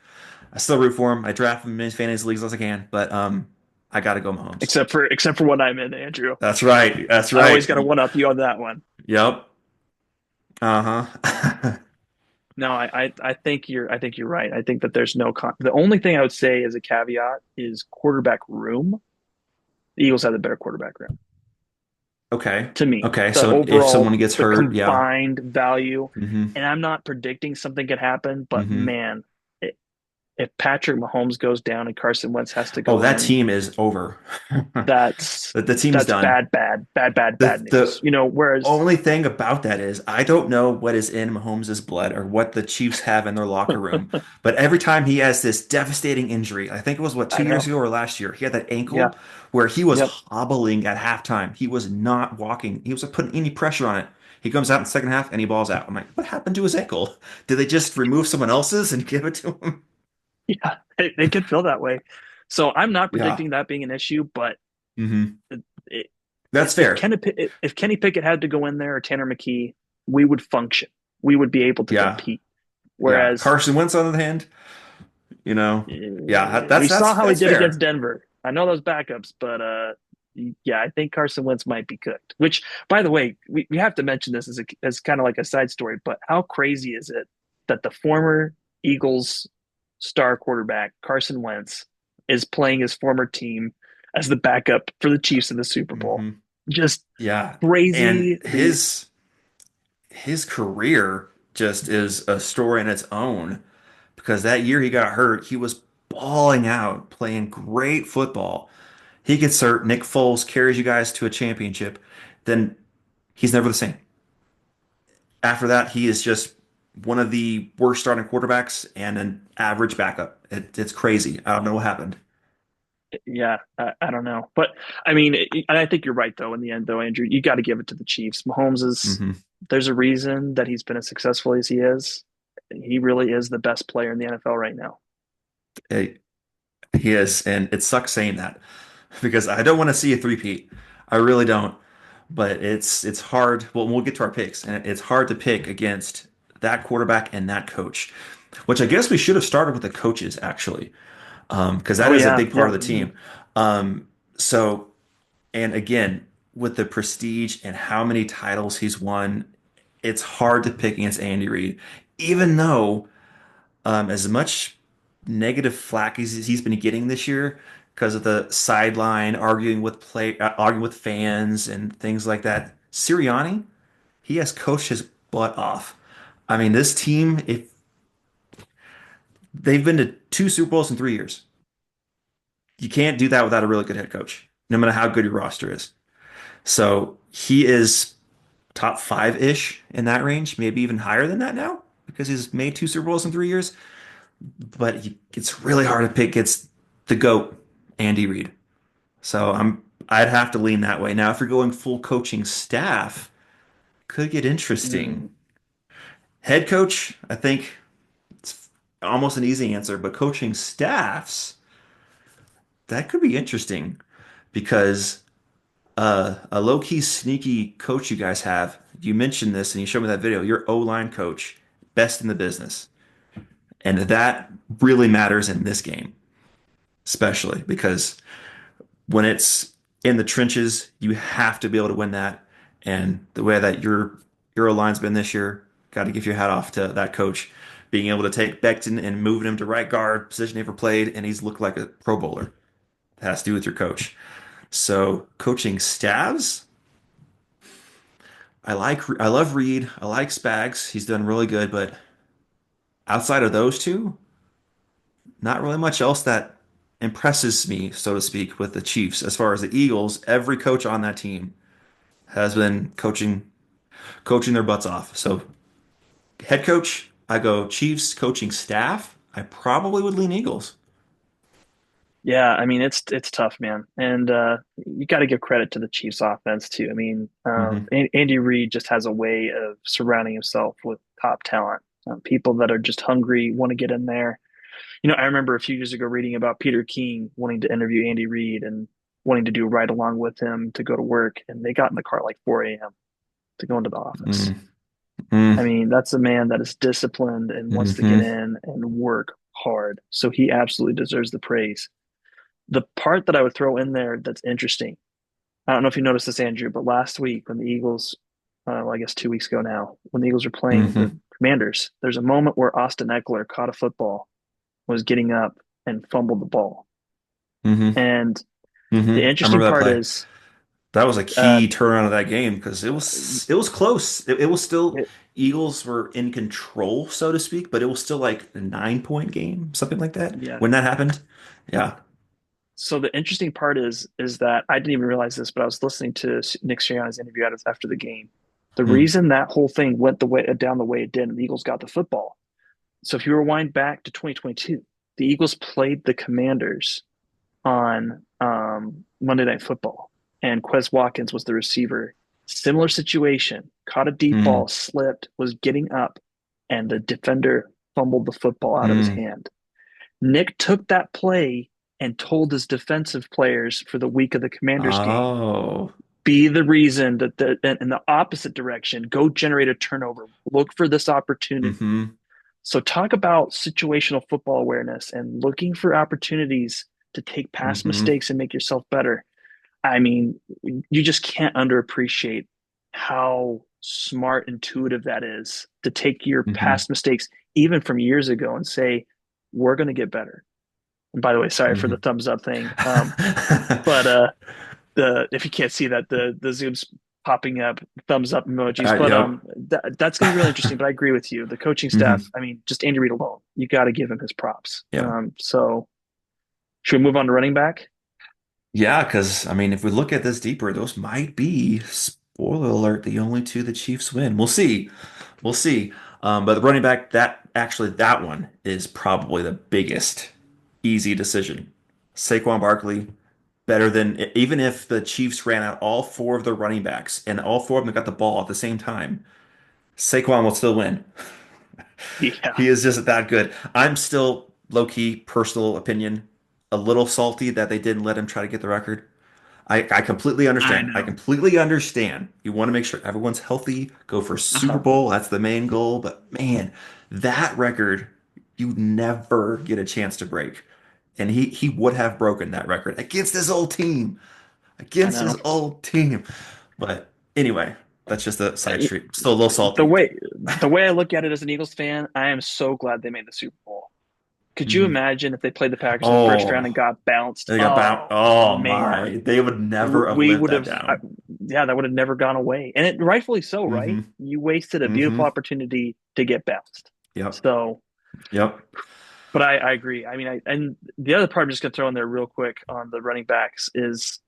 I still root for him. I draft him in as many fantasy leagues as I can, but I gotta go Mahomes. Except for when I'm in, Andrew. That's right. That's I always right. got to one up you on that one. Yep. Uh-huh. No, I think you're right. I think that there's the only thing I would say as a caveat is quarterback room. The Eagles have the better quarterback room Okay. to me. Okay. The So if overall, someone gets the hurt, yeah. combined value, Hmm. and I'm not predicting something could happen, but Hmm. man, if Patrick Mahomes goes down and Carson Wentz has to Oh, go that in, team is over. that's The team's that's done. bad news. The Whereas only thing about that is I don't know what is in Mahomes' blood or what the Chiefs have in their locker room. But every time he has this devastating injury, I think it was what, I 2 years know, ago or last year, he had that yeah, ankle where he was yep, hobbling at halftime. He was not walking. He wasn't putting any pressure on it. He comes out in the second half and he balls out. I'm like, what happened to his ankle? Did they just remove someone else's and give it to him? yeah, it could feel that way. So I'm not Yeah. predicting that being an issue, but Hmm. it, That's if fair. Kenny Pickett had to go in there or Tanner McKee, we would function. We would be able to Yeah. compete. Yeah. Whereas Carson Wentz on the other hand, yeah, we that's saw how he that's did against fair. Denver. I know those backups, but yeah, I think Carson Wentz might be cooked. Which, by the way, we have to mention this as kind of like a side story. But how crazy is it that the former Eagles star quarterback Carson Wentz is playing his former team as the backup for the Chiefs in the Super Bowl? Hmm. Just Yeah. And crazy. The his career just is a story in its own because that year he got hurt, he was balling out, playing great football. He gets hurt, Nick Foles carries you guys to a championship, then he's never the same. After that, he is just one of the worst starting quarterbacks and an average backup. It's crazy. I don't know what happened. Yeah, I don't know, but I mean, and I think you're right though. In the end, though, Andrew, you got to give it to the Chiefs. Mahomes is. Hmm. There's a reason that he's been as successful as he is. He really is the best player in the NFL right now. He is, and it sucks saying that because I don't want to see a three-peat. I really don't. But it's hard. Well, we'll get to our picks, and it's hard to pick against that quarterback and that coach, which I guess we should have started with the coaches actually, because that Oh is a yeah, big part yeah. of the team. So, and again, with the prestige and how many titles he's won, it's hard to pick against Andy Reid, even though as much negative flack as he's been getting this year because of the sideline arguing with fans and things like that. Sirianni, he has coached his butt off. I mean, this team, if they've been to two Super Bowls in 3 years, you can't do that without a really good head coach, no matter how good your roster is. So he is top five-ish in that range, maybe even higher than that now because he's made two Super Bowls in 3 years. But it's really hard to pick. It's the GOAT, Andy Reid. So I'd have to lean that way. Now, if you're going full coaching staff, could get interesting. Mm. Head coach, I think it's almost an easy answer, but coaching staffs, that could be interesting because a low-key sneaky coach you guys have, you mentioned this and you showed me that video, your O-line coach, best in the business. And that really matters in this game, especially because when it's in the trenches, you have to be able to win that. And the way that your line's been this year, got to give your hat off to that coach, being able to take Becton and moving him to right guard, position he never played, and he's looked like a Pro Bowler. that has to do with your coach. So coaching staffs, I love Reed. I like Spags. He's done really good, but outside of those two, not really much else that impresses me, so to speak, with the Chiefs. As far as the Eagles, every coach on that team has been coaching their butts off. So head coach, I go Chiefs. Coaching staff, I probably would lean Eagles. Yeah, I mean it's tough, man, and you got to give credit to the Chiefs' offense too. I mean, Hmm. Andy Reid just has a way of surrounding himself with top talent, people that are just hungry, want to get in there. I remember a few years ago reading about Peter King wanting to interview Andy Reid and wanting to do a ride along with him to go to work, and they got in the car at like 4 a.m. to go into the office. Mm, mm, I mean, that's a man that is disciplined and wants to get hmm. in and work hard, so he absolutely deserves the praise. The part that I would throw in there that's interesting, I don't know if you noticed this, Andrew, but last week when the Eagles, well, I guess 2 weeks ago now, when the Eagles were playing the Hmm. Commanders, there's a moment where Austin Eckler caught a football, was getting up and fumbled the ball. Hmm. And Hmm. the I interesting remember that part play. is, That was a uh, key turnaround of that game because it was close. It was still it, Eagles were in control, so to speak, but it was still like a 9 point game, something like that yeah. when that happened. Yeah. So the interesting part is that I didn't even realize this, but I was listening to Nick Sirianni's interview after the game. The Mm, reason that whole thing went the way down the way it did, and the Eagles got the football. So if you rewind back to 2022, the Eagles played the Commanders on Monday Night Football, and Quez Watkins was the receiver. Similar situation, caught a deep ball, mm, slipped, was getting up, and the defender fumbled the football out of his mm. hand. Nick took that play and told his defensive players for the week of the Commanders game, Oh. be the reason that in the opposite direction, go generate a turnover, look for this opportunity. Hmm. So talk about situational football awareness and looking for opportunities to take past Hmm. mistakes and make yourself better. I mean, you just can't underappreciate how smart, intuitive that is to take your Hmm. past mistakes, even from years ago, and say, we're going to get better. And by the way, sorry for the Hmm. thumbs up thing. But the if you can't see that, the Zoom's popping up thumbs up emojis. But Yep. that's going to be really interesting. But I agree with you. The coaching staff. Hmm. I mean, just Andy Reid alone, you got to give him his props. Yeah. So should we move on to running back? Yeah, because I mean, if we look at this deeper, those might be, spoiler alert, the only two the Chiefs win. We'll see. We'll see. But the running back, that one is probably the biggest easy decision. Saquon Barkley, better than even if the Chiefs ran out all four of their running backs and all four of them got the ball at the same time, Saquon will still win. Yeah, He is just that good. I'm still low-key, personal opinion, a little salty that they didn't let him try to get the record. I completely I understand. I know. completely understand. You want to make sure everyone's healthy, go for Super Uh-huh. Bowl. That's the main goal. But man, that record you never get a chance to break. And he would have broken that record against his old team. I Against his know. old team. But anyway, that's just a side street. Still a little The salty. way the way I look at it as an Eagles fan, I am so glad they made the Super Bowl. Could you Hmm. imagine if they played the Packers in the first round Oh, and got bounced? they got bounced. Oh Oh man, my. They would never have we lived would that have, down. yeah, that would have never gone away, and it rightfully so, right? Hmm. You wasted a beautiful Hmm. opportunity to get bounced. Yep. So, Yep. but I agree. I mean, and the other part I'm just gonna throw in there real quick on the running backs is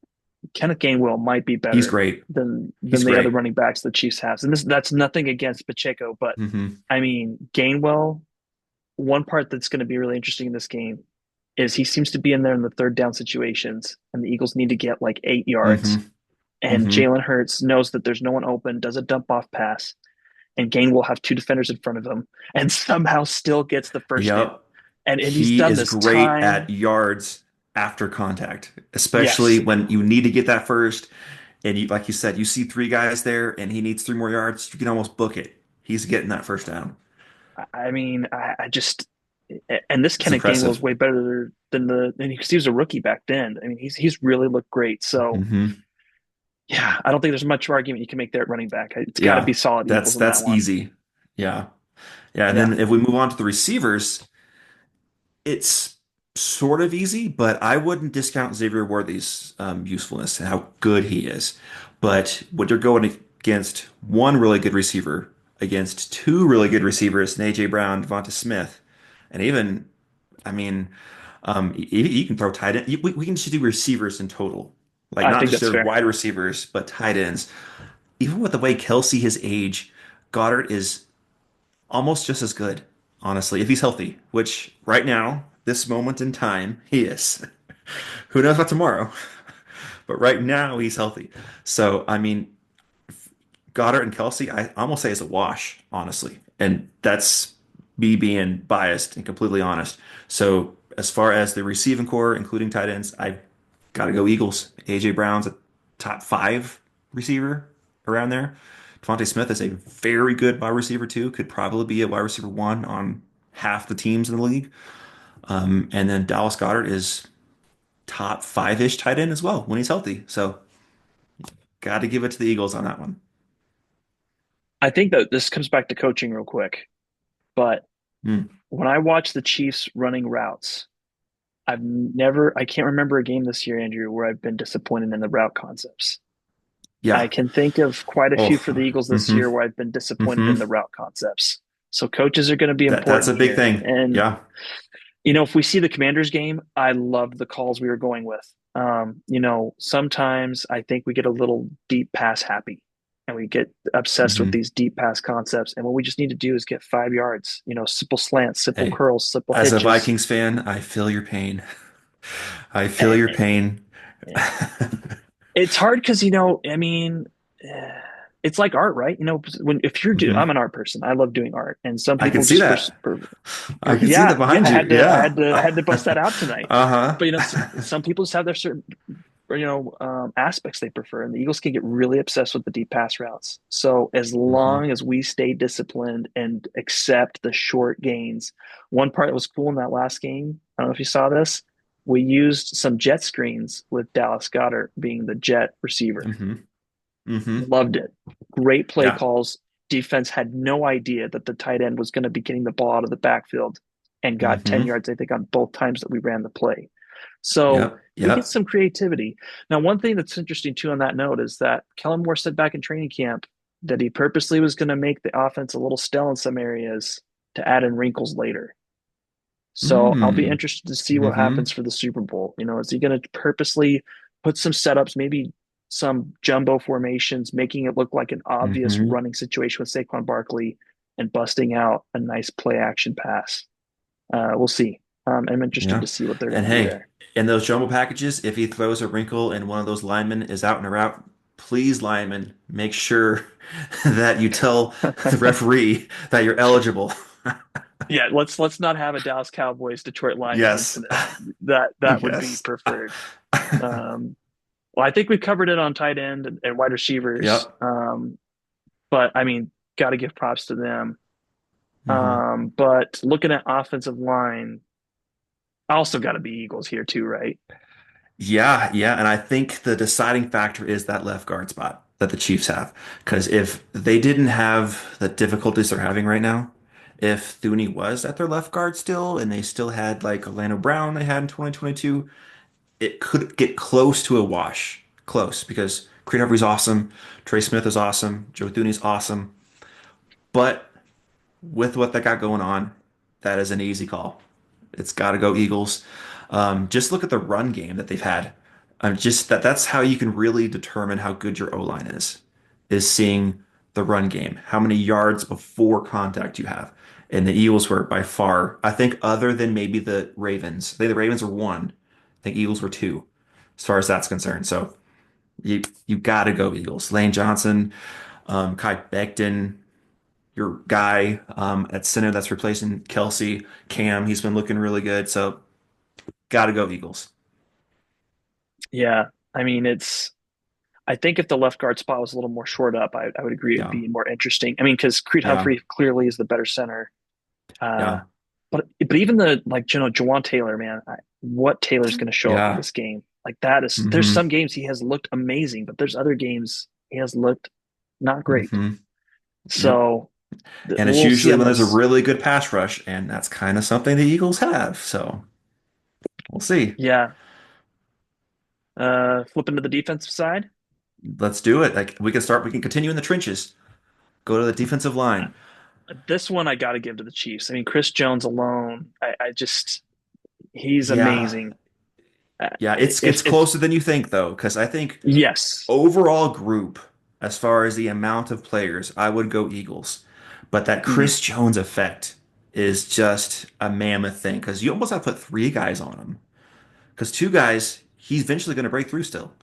Kenneth Gainwell might be He's better great. than He's the other great. running backs the Chiefs have, and that's nothing against Pacheco, but Hmm. I mean, Gainwell. One part that's going to be really interesting in this game is he seems to be in there in the third down situations, and the Eagles need to get like 8 yards. Hmm. And Hmm. Jalen Hurts knows that there's no one open, does a dump off pass, and Gain will have two defenders in front of him, and somehow still gets the first down. Yep. And he's He done is this great at time. yards after contact, especially Yes, when you need to get that first. And you, like you said, you see three guys there and he needs 3 more yards. You can almost book it. He's getting that first down. I mean, I just and this It's Kenneth Gainwell is impressive. way better than because he was a rookie back then. I mean, he's really looked great. So Hmm. yeah, I don't think there's much argument you can make there at running back. It's got to Yeah. be solid That's Eagles in that that's one. easy. Yeah. Yeah. And Yeah. then if we move on to the receivers, it's sort of easy, but I wouldn't discount Xavier Worthy's usefulness and how good he is. But when you're going against one really good receiver, against two really good receivers, and AJ Brown, Devonta Smith, and even, I mean, you can throw tight end. We can just do receivers in total, like I not think just that's their fair. wide receivers, but tight ends. Even with the way Kelsey, his age, Goddard is almost just as good, honestly, if he's healthy, which right now, this moment in time, he is. Who knows about tomorrow? But right now, he's healthy. So, I mean, Goddard and Kelsey, I almost say is a wash, honestly. And that's me being biased and completely honest. So, as far as the receiving core, including tight ends, I got to go Eagles. AJ Brown's a top five receiver around there. Devontae Smith is a very good wide receiver too. Could probably be a wide receiver one on half the teams in the league. And then Dallas Goddard is top five-ish tight end as well when he's healthy. So got to give it to the Eagles on that one. I think that this comes back to coaching real quick, but Hmm. when I watch the Chiefs running routes, I can't remember a game this year, Andrew, where I've been disappointed in the route concepts. I Yeah. can think of quite a Oh. few for the Eagles this hmm year where I've been disappointed hmm in the route concepts. So coaches are going to be That's a important big here. thing. And, Yeah. if we see the Commanders game, I loved the calls we were going with. Sometimes I think we get a little deep pass happy and we get obsessed with hmm these deep pass concepts. And what we just need to do is get 5 yards, simple slants, simple Hey, curls, simple as a hitches. Vikings fan, I feel your pain. I feel your pain. Yeah. It's hard because, eh, it's like art, right? If you're do, I'm hmm an art person. I love doing art, and some I can people see just that. I can see yeah, that yeah. behind I you. had to, I Yeah. had to, I had to bust that out tonight. Uh-huh. But some people just have their certain, aspects they prefer, and the Eagles can get really obsessed with the deep pass routes. So as hmm long as we stay disciplined and accept the short gains, one part that was cool in that last game, I don't know if you saw this, we used some jet screens with Dallas Goedert being the jet receiver. hmm hmm Loved it. Great play Yeah. calls. Defense had no idea that the tight end was going to be getting the ball out of the backfield and got 10 hmm yards, I think, on both times that we ran the play. So Yep. we get Yep. some creativity. Now, one thing that's interesting too on that note is that Kellen Moore said back in training camp that he purposely was going to make the offense a little stale in some areas to add in wrinkles later. So I'll be Mm. interested to see what hmm happens for the Super Bowl. Is he going to purposely put some setups, maybe some jumbo formations, making it look like an obvious hmm running situation with Saquon Barkley and busting out a nice play action pass? We'll see. I'm interested Yeah. to see what they're going And to do hey, there. in those jumbo packages, if he throws a wrinkle and one of those linemen is out and route, please, lineman, make sure that you tell the referee that you're eligible. Yeah, let's not have a Dallas Cowboys Detroit Lions Yes. incident. That would be Yes. preferred. Um, well, I think we've covered it on tight end and wide receivers. Yep. But I mean, got to give props to them. hmm But looking at offensive line, also got to be Eagles here too, right? Yeah, yeah, and I think the deciding factor is that left guard spot that the Chiefs have. Because if they didn't have the difficulties they're having right now, if Thuney was at their left guard still, and they still had like Orlando Brown they had in 2022, it could get close to a wash. Close, because Creed Humphrey's awesome, Trey Smith is awesome, Joe Thuney's awesome. But with what they got going on, that is an easy call. It's got to go Eagles. Just look at the run game that they've had. Just that's how you can really determine how good your O line is seeing the run game, how many yards before contact you have. And the Eagles were by far, I think, other than maybe the Ravens. I think the Ravens were one. I think Eagles were two, as far as that's concerned. So you got to go Eagles. Lane Johnson, Kai Becton, your guy at center that's replacing Kelsey, Cam. He's been looking really good. So got to go Eagles. Yeah. I mean, I think if the left guard spot was a little more short up, I would agree it would Yeah, be more interesting. I mean, because Creed yeah, Humphrey clearly is the better center. Uh, yeah, but even Jawan Taylor, man, what Taylor's going to show up for yeah. this game? Like that is, there's hmm some games he has looked amazing, but there's other games he has looked not great. hmm Yep. So And it's we'll see usually on when there's a those. really good pass rush, and that's kind of something the Eagles have. So We'll see. Yeah. Flipping to the defensive side. Let's do it. Like we can continue in the trenches. Go to the defensive line. This one I got to give to the Chiefs. I mean, Chris Jones alone, I just he's Yeah. amazing. Uh, Yeah, it's if closer than you think though, because I think yes. overall group, as far as the amount of players, I would go Eagles. But that Mhm. Chris Jones effect is just a mammoth thing because you almost have to put three guys on him. Because two guys, he's eventually going to break through still.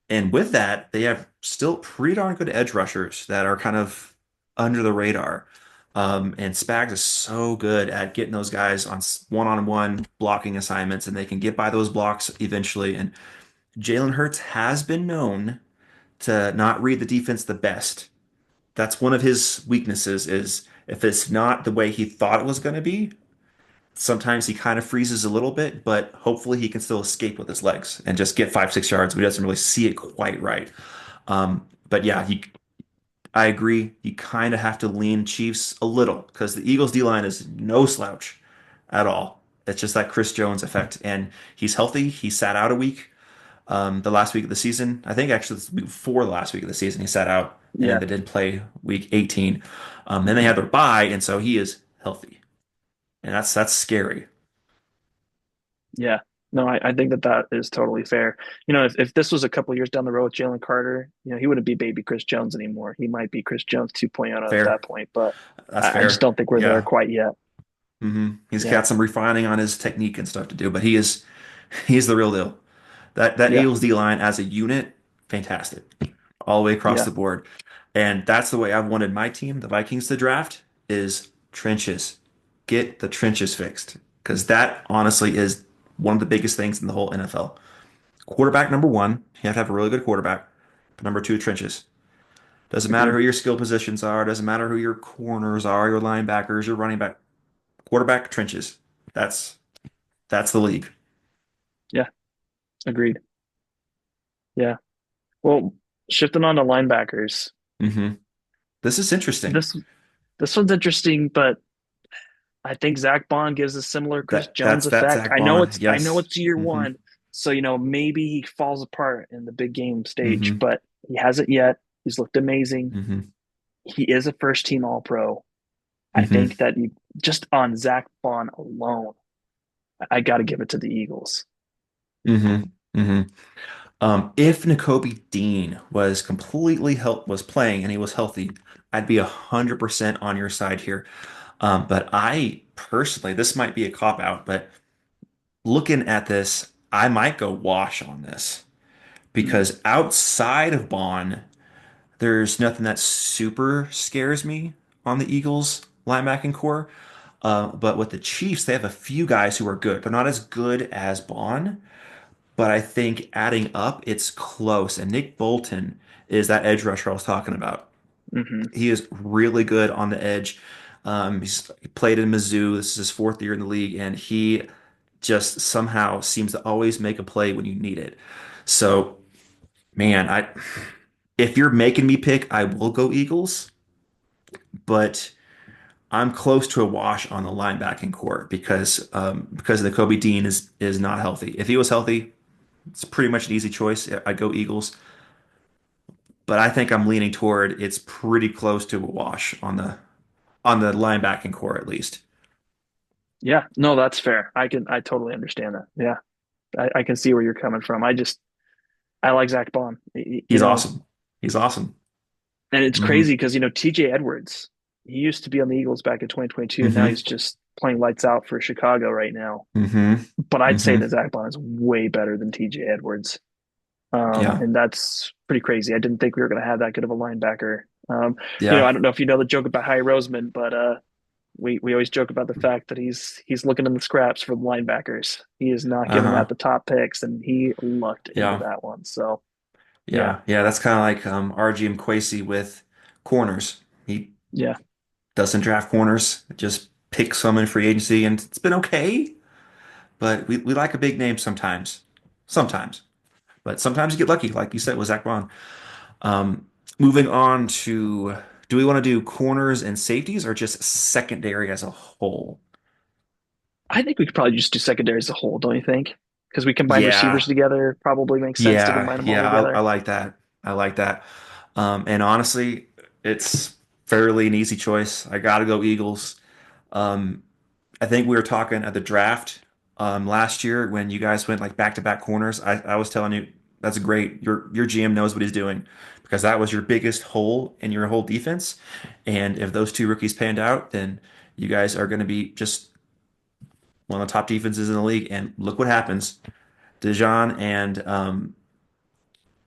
And with that, they have still pretty darn good edge rushers that are kind of under the radar. And Spags is so good at getting those guys on one-on-one blocking assignments, and they can get by those blocks eventually. And Jalen Hurts has been known to not read the defense the best. That's one of his weaknesses is if it's not the way he thought it was going to be, sometimes he kind of freezes a little bit, but hopefully he can still escape with his legs and just get 5, 6 yards, but he doesn't really see it quite right. But yeah, I agree. You kind of have to lean Chiefs a little because the Eagles D line is no slouch at all. It's just that Chris Jones effect, and he's healthy. He sat out a week, the last week of the season. I think actually it's before the last week of the season, he sat out, and Yeah. they did play week 18. Then they Mhm. had their bye, and so he is healthy, and that's scary. Yeah. No, I think that that is totally fair. If this was a couple years down the road with Jalen Carter, he wouldn't be baby Chris Jones anymore. He might be Chris Jones 2.0 at that Fair. point, but That's I just fair. don't think we're there Yeah. quite yet. He's Yeah. got some refining on his technique and stuff to do, but he's the real deal. That Yeah. Eagles D line as a unit, fantastic, all the way across Yeah. the board. And that's the way I've wanted my team, the Vikings, to draft is trenches. Get the trenches fixed because that honestly is one of the biggest things in the whole NFL. Quarterback number one, you have to have a really good quarterback. But number two, trenches. Doesn't matter Agreed. who your skill positions are. Doesn't matter who your corners are, your linebackers, your running back. Quarterback, trenches. That's that's the league. Yeah. Agreed. Yeah. Well, shifting on to linebackers. hmm This is interesting. This this one's interesting, but I think Zach Bond gives a similar Chris Jones That's effect. Zach Bond. I know Yes. it's year hmm one, so maybe he falls apart in the big game stage, hmm but he hasn't yet. He's looked amazing. hmm He is a first team All Pro. I hmm think that just on Zach Bond alone, I got to give it to the Eagles. hmm hmm if Nakobe Dean was playing and he was healthy, I'd be 100% on your side here. But I personally, this might be a cop out, but looking at this, I might go wash on this Mm, because outside of Bond, there's nothing that super scares me on the Eagles linebacking core. But with the Chiefs, they have a few guys who are good. They're not as good as Bond, but I think adding up, it's close. And Nick Bolton is that edge rusher I was talking about. hmm He is really good on the edge. He played in Mizzou. This is his fourth year in the league, and he just somehow seems to always make a play when you need it. So, man, I if you're making me pick, I will go Eagles, but I'm close to a wash on the linebacking core because the Kobe Dean is not healthy. If he was healthy, it's pretty much an easy choice. I'd go Eagles, but I think I'm leaning toward it's pretty close to a wash on the linebacking core at least. Yeah, no, that's fair. I totally understand that. Yeah, I can see where you're coming from. I like Zach Bond. He's awesome. He's awesome. And it's hmm crazy because TJ Edwards, he used to be on the Eagles back in 2022, and now hmm he's just playing lights out for Chicago right now. hmm But I'd say hmm that Zach Bond is way better than TJ Edwards. Yeah. And that's pretty crazy. I didn't think we were going to have that good of a linebacker. Yeah. I don't know if you know the joke about High Roseman, but we always joke about the fact that he's looking in the scraps for the linebackers. He is not giving out Uh-huh. the top picks, and he lucked into Yeah. that one. So yeah, Yeah. Yeah. That's kind of like RG Mkwesi with corners. He yeah, doesn't draft corners, just picks some in free agency, and it's been okay. But we like a big name sometimes. Sometimes. But sometimes you get lucky, like you said with Zach Bond. Um, moving on to do we want to do corners and safeties or just secondary as a whole? I think we could probably just do secondary as a whole, don't you think? Because we combine receivers Yeah, together, probably makes sense to yeah, combine them all yeah. I together. like that. I like that. And honestly, it's fairly an easy choice. I got to go Eagles. Um, I think we were talking at the draft last year when you guys went like back-to-back corners. I was telling you that's great. Your GM knows what he's doing because that was your biggest hole in your whole defense. And if those two rookies panned out, then you guys are going to be just one of the top defenses in the league. And look what happens. Dejan and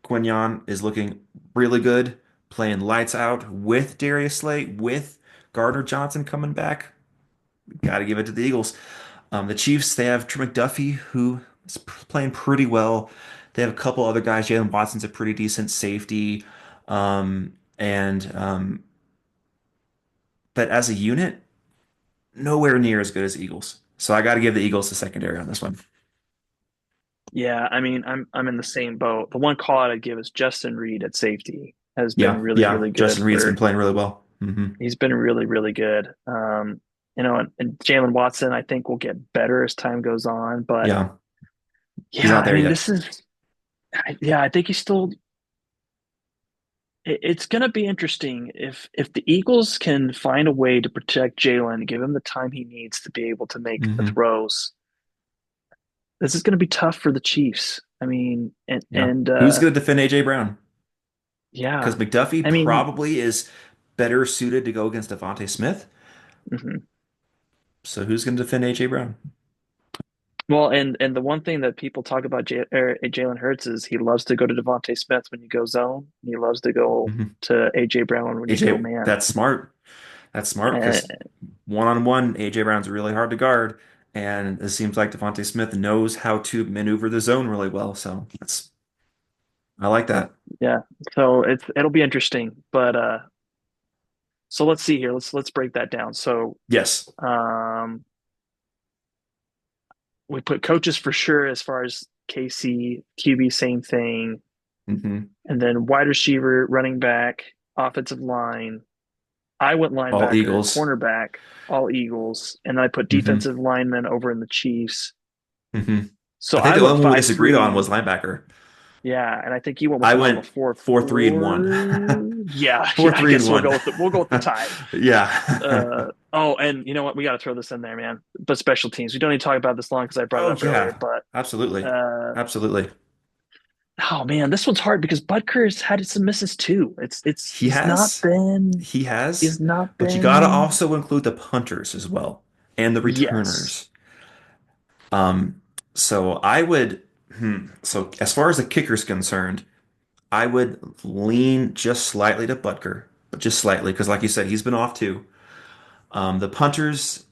Quinyon is looking really good, playing lights out with Darius Slay, with Gardner Johnson coming back. Got to give it to the Eagles. The Chiefs, they have Trey McDuffie, who is playing pretty well. They have a couple other guys. Jalen Watson's a pretty decent safety. And but as a unit, nowhere near as good as the Eagles. So I got to give the Eagles the secondary on this one. Yeah, I mean, I'm in the same boat. The one call out I'd give is Justin Reed at safety has been Yeah, really, yeah. really good Justin Reed's been for playing really well. he's been really, really good. And Jalen Watson, I think will get better as time goes on. But Yeah, he's yeah, not I there mean, yet. this is yeah, I think he's still it's going to be interesting if the Eagles can find a way to protect Jalen, give him the time he needs to be able to make the hmm throws. This is going to be tough for the Chiefs. I mean, and Yeah. Who's and going to defend AJ Brown? Because yeah, McDuffie I mean, probably is better suited to go against Devontae Smith. mhm. So who's going to defend AJ Brown? Well, and the one thing that people talk about Jalen Hurts is he loves to go to Devontae Smith when you go zone. He loves to go hmm to AJ Brown when you go AJ, man. that's smart. That's smart Uh, because one-on-one, AJ Brown's really hard to guard, and it seems like Devontae Smith knows how to maneuver the zone really well. So that's I like that. yeah, so it'll be interesting. But so let's see here. Let's break that down. So Yes. um, we put coaches for sure as far as KC, QB, same thing, hmm and then wide receiver, running back, offensive line. I went All linebacker, Eagles. cornerback, all Eagles, and then I put hmm defensive lineman over in the Chiefs. hmm So I think I the went only one we five disagreed on three. was linebacker. Yeah, and I think you went with I more of a went four 4-3 and one. four. Yeah, Four, yeah. I three, and guess one. we'll go with the tie. Yeah. Oh, and you know what? We got to throw this in there, man. But special teams. We don't need to talk about this long because I brought it Oh up earlier. yeah. But Absolutely. uh, Absolutely. oh man, this one's hard because Butker's had some misses too. He has. He has. he's not But you gotta been. also include the punters as well and the Yes, returners. Um, so I would so as far as the kicker's concerned, I would lean just slightly to Butker, but just slightly, because like you said, he's been off too. The punters,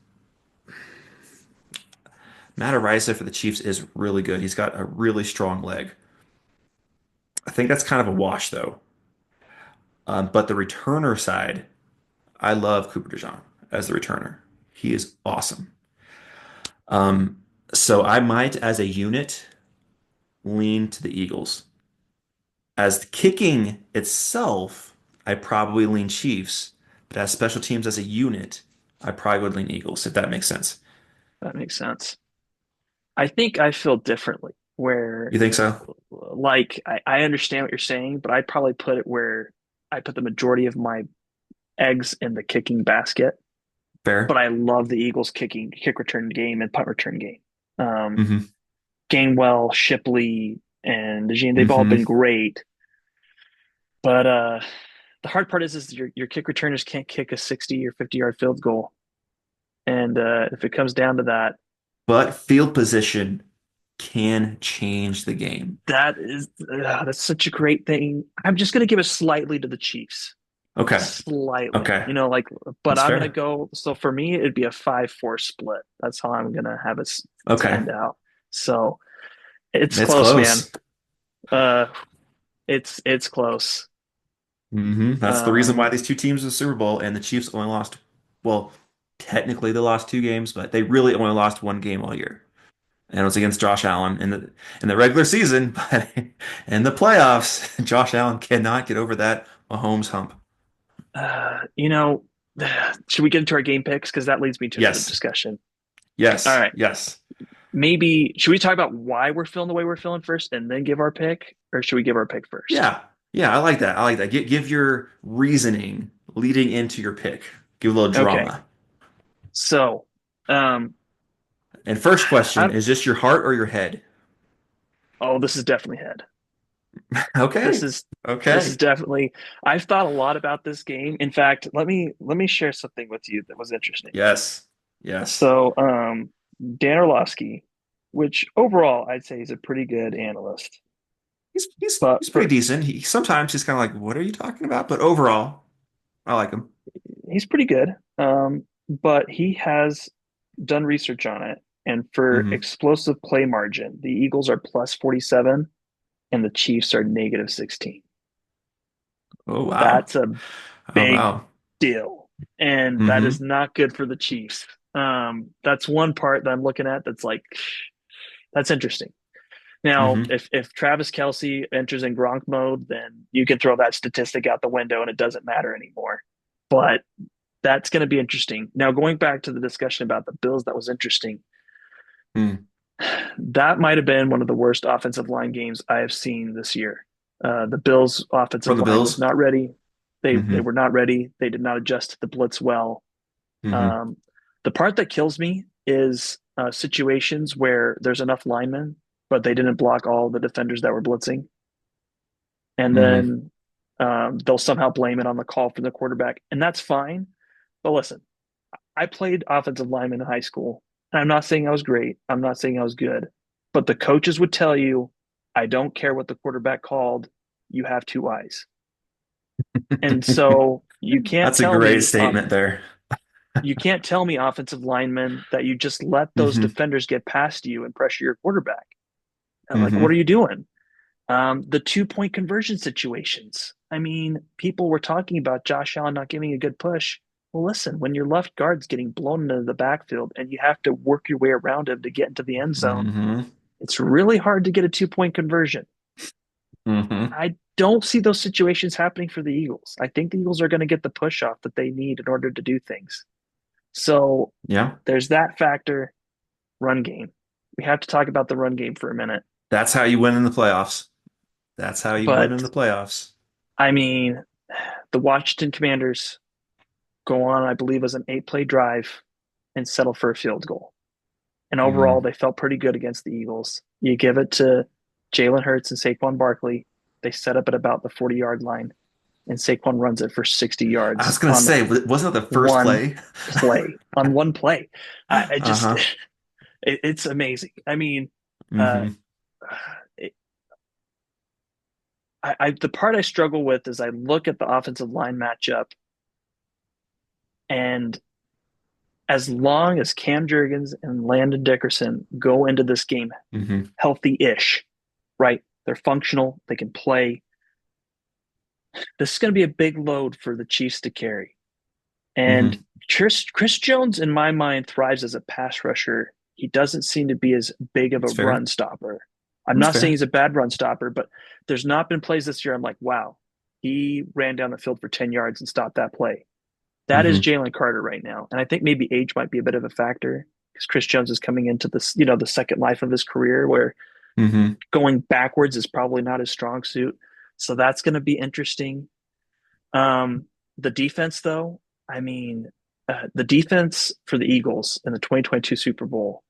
Matt Araiza for the Chiefs is really good. He's got a really strong leg. I think that's kind of a wash though. But the returner side, I love Cooper DeJean as the returner. He is awesome. Um, so I might, as a unit, lean to the Eagles. As the kicking itself, I probably lean Chiefs, but as special teams as a unit, I probably would lean Eagles, if that makes sense. that makes sense. I think I feel differently. Where You think so? like I understand what you're saying, but I'd probably put it where I put the majority of my eggs in the kicking basket. But Fair? I love the Eagles kicking kick return game and punt return game. Um, hmm Gainwell, Shipley, and Dejean, they've all been hmm great. But the hard part is your kick returners can't kick a 60 or 50-yard field goal. And if it comes down to that, But field position can change the game. that's such a great thing. I'm just gonna give it slightly to the Chiefs. Okay. Slightly, Okay. but That's I'm gonna fair. go. So for me, it'd be a 5-4 split. That's how I'm gonna have it to Okay. end out. So it's It's close, man. close. Uh, it's close. That's the reason why Um, these two teams are the Super Bowl and the Chiefs only lost, well, technically they lost two games, but they really only lost one game all year. And it was against Josh Allen in the regular season, but in the playoffs, Josh Allen cannot get over that Mahomes hump. you know, should we get into our game picks? Because that leads me to another Yes. discussion. All Yes. right. Yes. Maybe should we talk about why we're feeling the way we're feeling first and then give our pick, or should we give our pick first? Yeah. Yeah. I like that. I like that. Give your reasoning leading into your pick. Give a little Okay. drama. So, um, And first question, I, is this your heart or your head? oh, this is definitely head. This Okay. is this is Okay. definitely. I've thought a lot about this game. In fact, let me share something with you that was interesting. Yes. Yes. So, Dan Orlovsky, which overall I'd say is a pretty good analyst, but He's pretty for decent. He sometimes he's kind of like, what are you talking about? But overall, I like him. he's pretty good. But he has done research on it, and for Hmm. explosive play margin, the Eagles are plus 47 and the Chiefs are negative 16. Oh wow. That's a Oh big wow. deal, and that is Hmm. not good for the Chiefs. That's one part that I'm looking at that's like that's interesting. Now, Hmm. if Travis Kelce enters in Gronk mode, then you can throw that statistic out the window and it doesn't matter anymore. But that's going to be interesting. Now, going back to the discussion about the Bills, that was interesting. Mm. That might have been one of the worst offensive line games I have seen this year. The Bills' From offensive the line was Bills. not ready. They Hmm. were not ready. They did not adjust to the blitz well. Hmm. Um, the part that kills me is situations where there's enough linemen, but they didn't block all the defenders that were blitzing, and Hmm. then they'll somehow blame it on the call from the quarterback, and that's fine. But listen, I played offensive lineman in high school, and I'm not saying I was great. I'm not saying I was good, but the coaches would tell you, I don't care what the quarterback called. You have two eyes, and so That's a great statement there. you can't tell me offensive linemen that you just let those Hmm. defenders get past you and pressure your quarterback. And like, what are Hmm. you doing? The 2 point conversion situations. I mean, people were talking about Josh Allen not giving a good push. Well, listen, when your left guard's getting blown into the backfield and you have to work your way around him to get into the end zone, Hmm. it's really hard to get a 2 point conversion. Hmm. I don't see those situations happening for the Eagles. I think the Eagles are going to get the push off that they need in order to do things. So Yeah. there's that factor. Run game. We have to talk about the run game for a minute. That's how you win in the playoffs. That's how you win in But the playoffs. I mean, the Washington Commanders go on, I believe, as an 8 play drive and settle for a field goal. And overall, Mm. they felt pretty good against the Eagles. You give it to Jalen Hurts and Saquon Barkley. They set up at about the 40-yard line, and Saquon runs it for 60 I was yards gonna on say, wasn't that the first one play? play. On one play, I just Uh-huh. it's amazing. I mean, uh, Hmm. it, the part I struggle with is I look at the offensive line matchup, and as long as Cam Jurgens and Landon Dickerson go into this game Hmm. healthy-ish, right? They're functional, they can play. This is going to be a big load for the Chiefs to carry. And Hmm. Chris Jones, in my mind, thrives as a pass rusher. He doesn't seem to be as big of a That's fair. run stopper. I'm That's not saying fair. he's a bad run stopper, but there's not been plays this year. I'm like, wow, he ran down the field for 10 yards and stopped that play. That is Hmm. Jalen Carter right now. And I think maybe age might be a bit of a factor because Chris Jones is coming into this, the second life of his career where Hmm. going backwards is probably not his strong suit. So that's going to be interesting. Um, the defense, though, I mean, the defense for the Eagles in the 2022 Super Bowl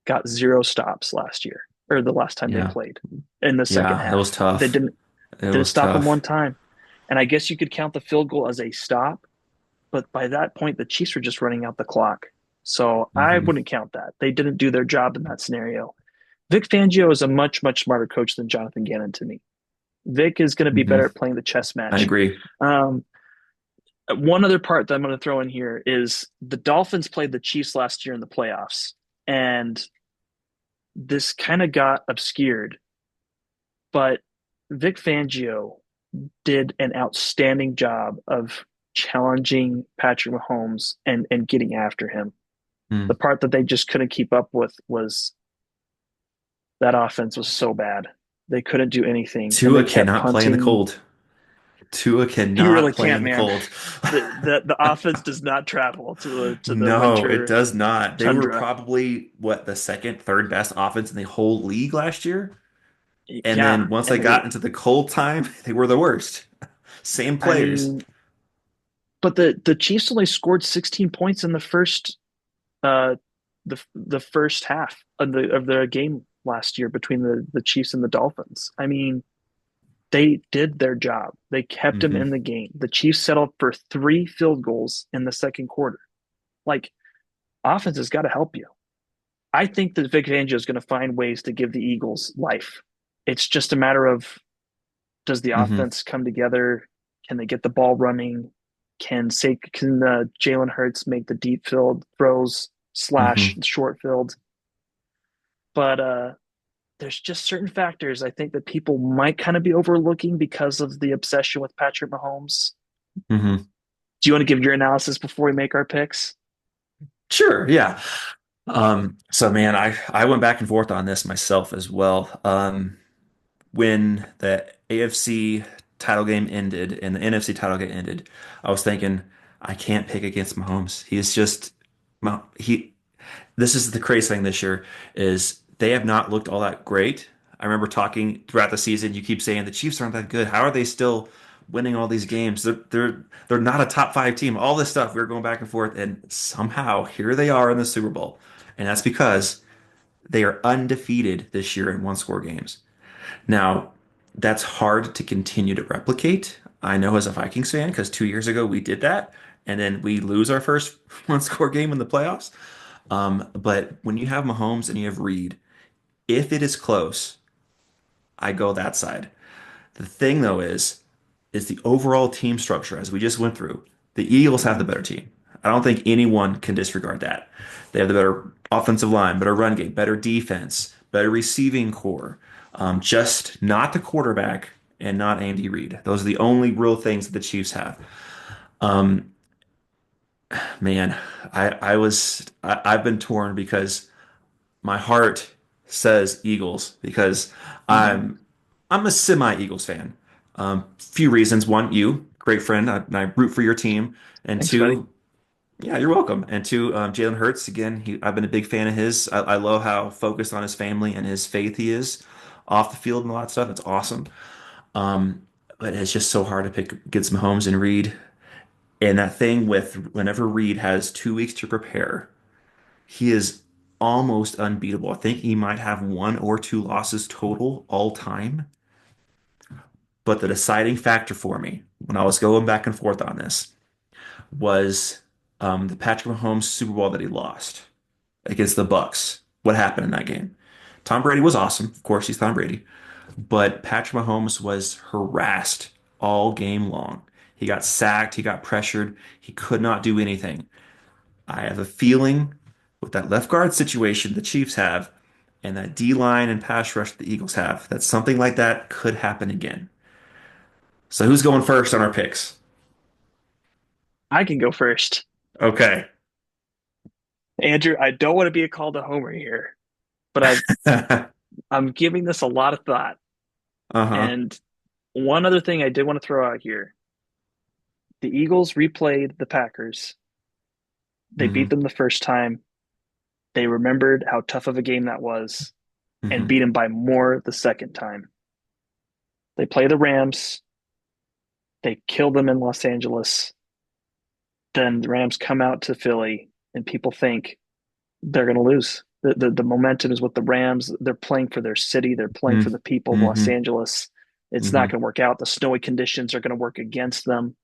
got zero stops last year, or the last time they Yeah. played in the second Yeah. It was half. They tough. didn't It didn't was stop them one tough. time, and I guess you could count the field goal as a stop. But by that point, the Chiefs were just running out the clock, so I Hmm. wouldn't count that. They didn't do their job in that scenario. Vic Fangio is a much smarter coach than Jonathan Gannon to me. Vic is going to be Hmm. better at playing the chess I match. agree. Um, One other part that I'm going to throw in here is the Dolphins played the Chiefs last year in the playoffs, and this kind of got obscured. But Vic Fangio did an outstanding job of challenging Patrick Mahomes and getting after him. The Mm. part that they just couldn't keep up with was that offense was so bad. They couldn't do anything, and Tua they kept cannot play in the punting. cold. Tua He cannot really play can't, in the man. cold. The offense does not travel to the No, it winter does not. They were tundra. probably what the second, third best offense in the whole league last year. And Yeah, then once they and got into the cold time, they were the worst. Same I players. mean, but the Chiefs only scored 16 points in uh the first half of the game last year between the Chiefs and the Dolphins. I mean, they did their job. They kept him Hmm. in the game. The Chiefs settled for 3 field goals in the second quarter. Like, offense has got to help you. I think that Vic Fangio is going to find ways to give the Eagles life. It's just a matter of, does the Hmm. offense come together? Can they get the ball running? Can Jalen Hurts make the deep field throws slash Hmm. short field? But there's just certain factors I think that people might kind of be overlooking because of the obsession with Patrick Mahomes. Hmm. Do you want to give your analysis before we make our picks? Sure, yeah. So man, I went back and forth on this myself as well. When the AFC title game ended and the NFC title game ended, I was thinking I can't pick against Mahomes. He's just he. This is the crazy thing this year is they have not looked all that great. I remember talking throughout the season. You keep saying the Chiefs aren't that good. How are they still winning all these games? They're not a top five team. All this stuff we were going back and forth, and somehow here they are in the Super Bowl, and that's because they are undefeated this year in one score games. Now, that's hard to continue to replicate. I know as a Vikings fan, because 2 years ago we did that, and then we lose our first one score game in the playoffs. But when you have Mahomes and you have Reed, if it is close, I go that side. The thing though is the overall team structure, as we just went through, the Eagles have the better team. I don't think anyone can disregard that. They have the better offensive line, better run game, better defense, better receiving core. Just not the quarterback and not Andy Reid. Those are the only real things that the Chiefs have. Um, man, I've been torn because my heart says Eagles because Mm-hmm. I'm I'm a semi-Eagles fan. Few reasons. One, you, great friend. I root for your team. And Thanks, buddy. two, yeah, you're welcome. And two, Jalen Hurts, again, I've been a big fan of his. I love how focused on his family and his faith he is off the field and all that stuff. It's awesome. Um, but it's just so hard to pick against Mahomes and Reed. And that thing with whenever Reed has 2 weeks to prepare, he is almost unbeatable. I think he might have one or two losses total all time. But the deciding factor for me when I was going back and forth on this was the Patrick Mahomes Super Bowl that he lost against the Bucks. What happened in that game? Tom Brady was awesome. Of course, he's Tom Brady. But Patrick Mahomes was harassed all game long. He got sacked. He got pressured. He could not do anything. I have a feeling with that left guard situation the Chiefs have and that D line and pass rush the Eagles have, that something like that could happen again. So who's going first on our picks? I can go first. Okay. Andrew, I don't want to be a call to homer here, but I'm giving this a lot of thought. Uh-huh. And one other thing I did want to throw out here. The Eagles replayed the Packers. They beat Hmm. them the first time. They remembered how tough of a game that was and Hmm. beat them by more the second time. They play the Rams. They kill them in Los Angeles. Then the Rams come out to Philly, and people think they're going to lose. The momentum is with the Rams. They're playing for their city. They're playing for the people of Los Hmm. Angeles. It's not Hmm. going to work out. The snowy conditions are going to work against them.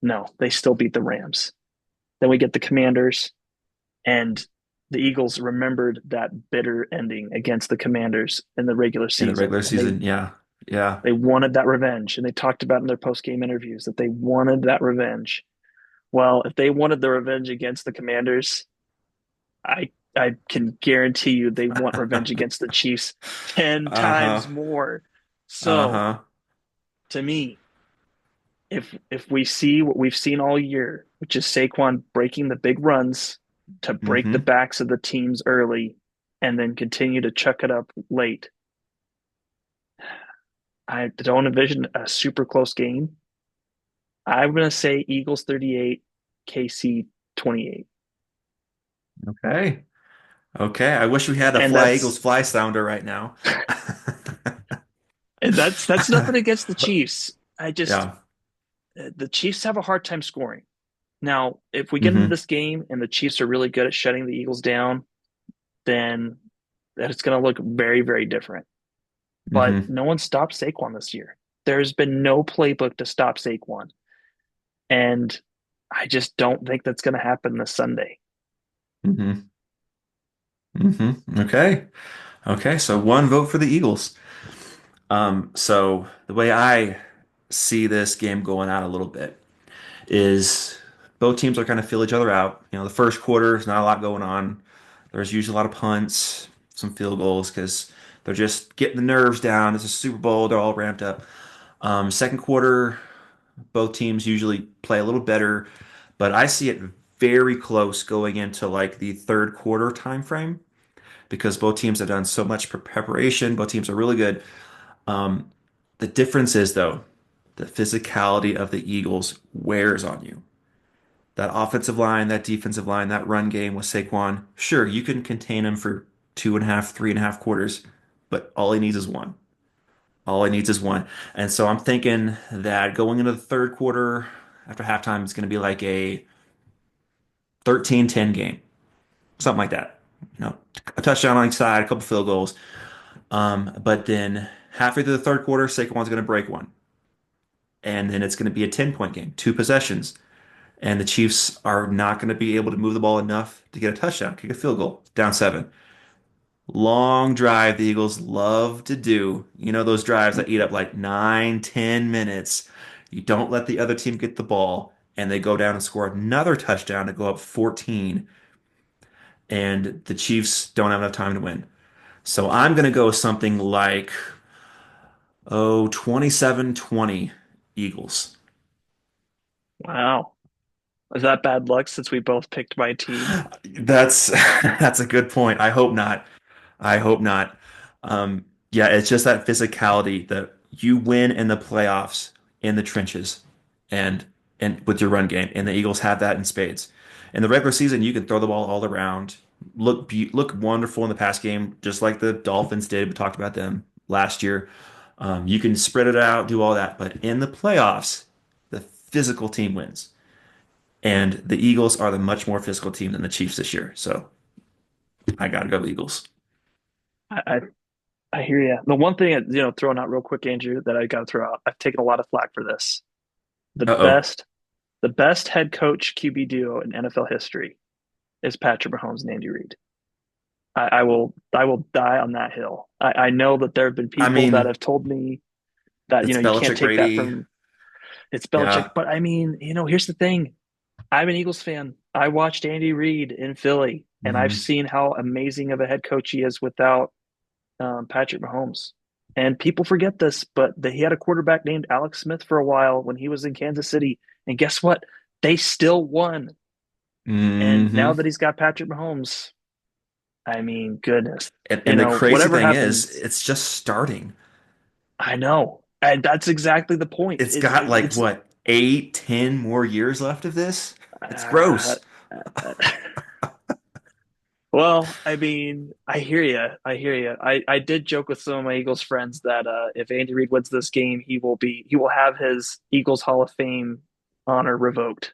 No, they still beat the Rams. Then we get the Commanders, and the Eagles remembered that bitter ending against the Commanders in the regular In the season, regular and they season, yeah. Yeah. they wanted that revenge, and they talked about in their post game interviews that they wanted that revenge. Well, if they wanted the revenge against the Commanders, I can guarantee you they want revenge against the Chiefs 10 Uh-huh. times more. So, Uh-huh. to me, if we see what we've seen all year, which is Saquon breaking the big runs to break the Hmm. backs of the teams early and then continue to chuck it up late, I don't envision a super close game. I'm gonna say Eagles 38, KC 28. Okay. Okay. I wish we had a And Fly Eagles that's fly sounder right now. that's nothing against the Chiefs. I just Yeah. the Chiefs have a hard time scoring. Now, if we get into Hmm. this game and the Chiefs are really good at shutting the Eagles down, then that it's going to look very, very different. But Hmm. no one stopped Saquon this year. There's been no playbook to stop Saquon. And I just don't think that's going to happen this Sunday. Hmm. Hmm. Okay. Okay. So one vote for the Eagles. So the way I see this game going out a little bit is both teams are kind of feel each other out. You know, the first quarter is not a lot going on. There's usually a lot of punts, some field goals because they're just getting the nerves down. It's a Super Bowl. They're all ramped up. Second quarter, both teams usually play a little better, but I see it very close going into like the third quarter time frame because both teams have done so much preparation. Both teams are really good. Um, the difference is though, the physicality of the Eagles wears on you. That offensive line, that defensive line, that run game with Saquon, sure, you can contain him for 2.5, 3.5 quarters, but all he needs is one. All he needs is one. And so I'm thinking that going into the third quarter after halftime, it's going to be like a 13-10 game, something like that. You know, a touchdown on each side, a couple field goals. But then halfway through the third quarter, Saquon's going to break one. And then it's going to be a 10-point game, two possessions. And the Chiefs are not going to be able to move the ball enough to get a touchdown, kick a field goal, down seven. Long drive the Eagles love to do. You know, those drives that eat up like 9, 10 minutes. You don't let the other team get the ball, and they go down and score another touchdown to go up 14, and the Chiefs don't have enough time to win. So I'm going to go something like, 27-20 Eagles. Wow. Is that bad luck since we both picked my team? That's that's a good point. I hope not. I hope not. Yeah, it's just that physicality that you win in the playoffs in the trenches and with your run game, and the Eagles have that in spades. In the regular season, you can throw the ball all around, look wonderful in the pass game, just like the Dolphins did. We talked about them last year. You can spread it out, do all that, but in the playoffs, the physical team wins, and the Eagles are the much more physical team than the Chiefs this year. So I gotta go Eagles. I, I, I hear you. The one thing, throwing out real quick, Andrew, that I got to throw out, I've taken a lot of flack for this. The Uh-oh. best, the best head coach QB duo in NFL history is Patrick Mahomes and Andy Reid. I will die on that hill. I know that there have been I people that mean, have told me that it's you can't Belichick take that Brady. from it's Belichick. Yeah. But I mean, here's the thing. I'm an Eagles fan. I watched Andy Reid in Philly, and I've Hmm. seen how amazing of a head coach he is without Patrick Mahomes. And people forget this, but he had a quarterback named Alex Smith for a while when he was in Kansas City. And guess what? They still won. And now Hmm. that he's got Patrick Mahomes, I mean, goodness, And the crazy whatever thing is, happens, it's just starting. I know. And that's exactly the point. It's got like what, 8, 10 more years left of this? It's uh, gross. well, I mean, I hear you. I hear you. I did joke with some of my Eagles friends that if Andy Reid wins this game, he will have his Eagles Hall of Fame honor revoked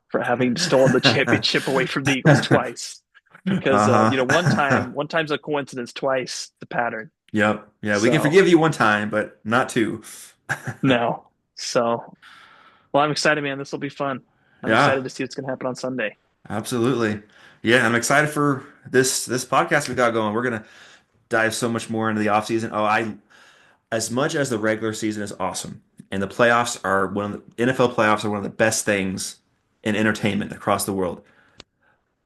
for having stolen the championship away from the Eagles twice. Because Uh-huh. one time's a coincidence, twice the pattern. Yep. Yeah, we can So forgive you one time, but not two. no. So well, I'm excited, man. This will be fun. I'm Yeah, excited to see what's going to happen on Sunday. absolutely. Yeah, I'm excited for this podcast we got going. We're gonna dive so much more into the offseason. As much as the regular season is awesome, and the playoffs are one of the NFL playoffs are one of the best things in entertainment across the world.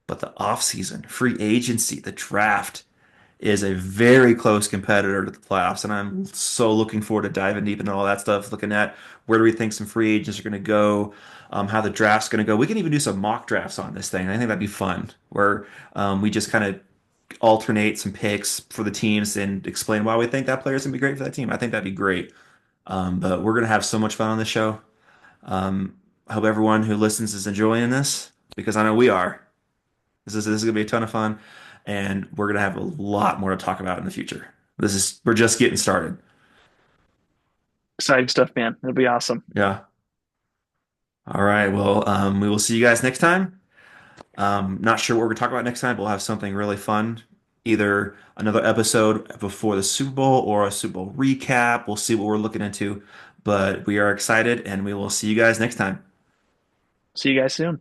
But the offseason, free agency, the draft is a very close competitor to the playoffs, and I'm so looking forward to diving deep into all that stuff, looking at where do we think some free agents are going to go, how the draft's going to go. We can even do some mock drafts on this thing. I think that'd be fun, where we just kind of alternate some picks for the teams and explain why we think that player's going to be great for that team. I think that'd be great. But we're going to have so much fun on this show. I hope everyone who listens is enjoying this because I know we are. This is gonna be a ton of fun, and we're gonna have a lot more to talk about in the future. We're just getting started. Exciting stuff, man. It'll be awesome. Yeah. All right. Well, we will see you guys next time. Not sure what we're gonna talk about next time, but we'll have something really fun. Either another episode before the Super Bowl or a Super Bowl recap. We'll see what we're looking into, but we are excited, and we will see you guys next time. See you guys soon.